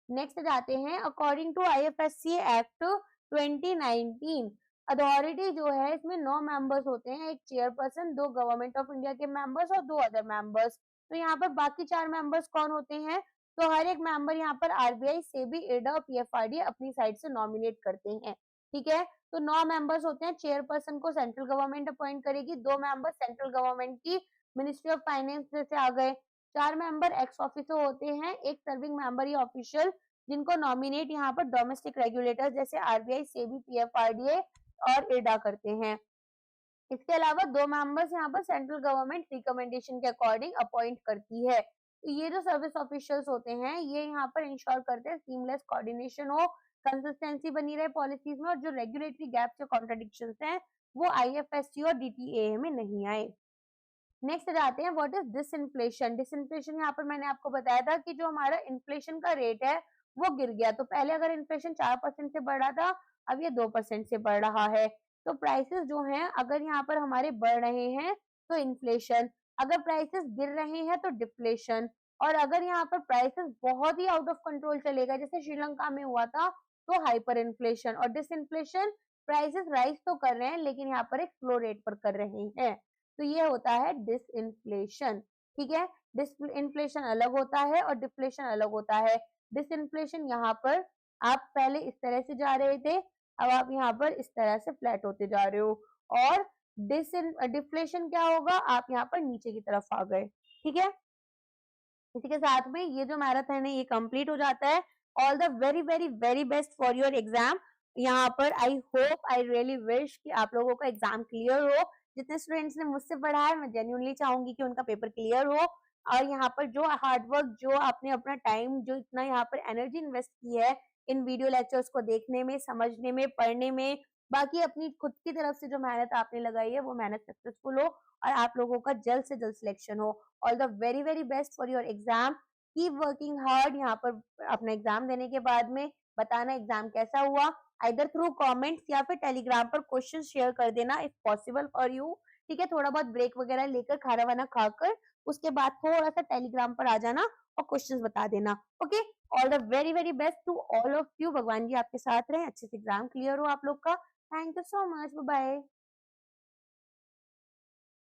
नेक्स्ट जाते हैं, according to IFSC act 2019 authority जो है इसमें 9 मेंबर्स होते हैं, एक चेयरपर्सन, 2 गवर्नमेंट ऑफ इंडिया के मेंबर्स और 2 अदर मेंबर्स। तो यहाँ पर बाकी 4 मेंबर्स कौन होते हैं, तो हर एक मेंबर यहाँ पर आरबीआई, सेबी, एडा और पीएफआरडी अपनी साइड से नॉमिनेट करते हैं। ठीक है, तो 9 मेंबर्स होते हैं, चेयरपर्सन को सेंट्रल गवर्नमेंट अपॉइंट करेगी, 2 मेंबर सेंट्रल गवर्नमेंट की मिनिस्ट्री ऑफ फाइनेंस जैसे आ गए, 4 मेंबर एक्स ऑफिसर होते हैं, एक सर्विंग मेंबर या ऑफिशियल जिनको नॉमिनेट यहाँ पर डोमेस्टिक रेगुलेटर्स जैसे आरबीआई, सेबी, पीएफआरडीए और एडा करते हैं। इसके अलावा 2 मेंबर्स यहाँ पर सेंट्रल गवर्नमेंट रिकमेंडेशन के अकॉर्डिंग अपॉइंट करती है। तो ये जो सर्विस ऑफिशियल्स होते हैं ये यहाँ पर इंश्योर करते हैं सीमलेस कोऑर्डिनेशन हो, कंसिस्टेंसी बनी रहे पॉलिसीज में और जो रेगुलेटरी गैप्स या कॉन्ट्रडिक्शंस हैं वो आईएफएससी और डीटीए में नहीं आए। नेक्स्ट जाते हैं, व्हाट इज डिसइंफ्लेशन। डिसइंफ्लेशन यहाँ पर मैंने आपको बताया था कि जो हमारा इन्फ्लेशन का रेट है वो गिर गया, तो पहले अगर इन्फ्लेशन 4% से बढ़ रहा था अब ये 2% से बढ़ रहा है। तो प्राइसेस जो हैं अगर यहाँ पर हमारे बढ़ रहे हैं तो इन्फ्लेशन, अगर प्राइसेस गिर रहे हैं तो डिफ्लेशन, और अगर यहाँ पर प्राइसेस बहुत ही आउट ऑफ कंट्रोल चलेगा जैसे श्रीलंका में हुआ था तो हाइपर इन्फ्लेशन, और डिसइन्फ्लेशन प्राइसेस राइज तो कर रहे हैं लेकिन यहाँ पर एक स्लो रेट पर कर रहे हैं। तो ये होता है डिसइंफ्लेशन। ठीक है, डिसइंफ्लेशन अलग होता है और डिफ्लेशन अलग होता है। डिसइंफ्लेशन यहाँ पर आप पहले इस तरह से जा रहे थे, अब आप यहाँ पर इस तरह से फ्लैट होते जा रहे हो, और डिफ्लेशन क्या होगा, आप यहाँ पर नीचे की तरफ आ गए। ठीक है, इसी के साथ में ये जो मैराथन है ये कंप्लीट हो जाता है। All the very very very best for your exam. यहाँ पर I hope, I really wish कि आप लोगों का एग्जाम क्लियर हो। जितने स्टूडेंट्स ने मुझसे पढ़ा है, मैं जेन्युइनली चाहूंगी कि उनका पेपर क्लियर हो, और यहाँ पर जो हार्डवर्क, जो आपने अपना टाइम, जो इतना यहाँ पर एनर्जी इन्वेस्ट की है इन वीडियो लेक्चर्स को देखने में, समझने में, पढ़ने में, बाकी अपनी खुद की तरफ से जो मेहनत आपने लगाई है वो मेहनत सक्सेसफुल हो और आप लोगों का जल्द से जल्द सिलेक्शन हो। All the very very best for your exam. Keep working hard. यहाँ पर अपना एग्जाम देने के बाद में बताना एग्जाम कैसा हुआ, आइदर थ्रू कमेंट्स या फिर टेलीग्राम पर क्वेश्चन शेयर कर देना इफ पॉसिबल फॉर यू। ठीक है, थोड़ा बहुत ब्रेक वगैरह लेकर, खाना वाना खाकर, उसके बाद थोड़ा सा टेलीग्राम पर आ जाना और क्वेश्चंस बता देना। Okay, all the very very best to all of you. भगवान जी आपके साथ रहे, अच्छे से एग्जाम क्लियर हो आप लोग का। Thank you so much, bye bye.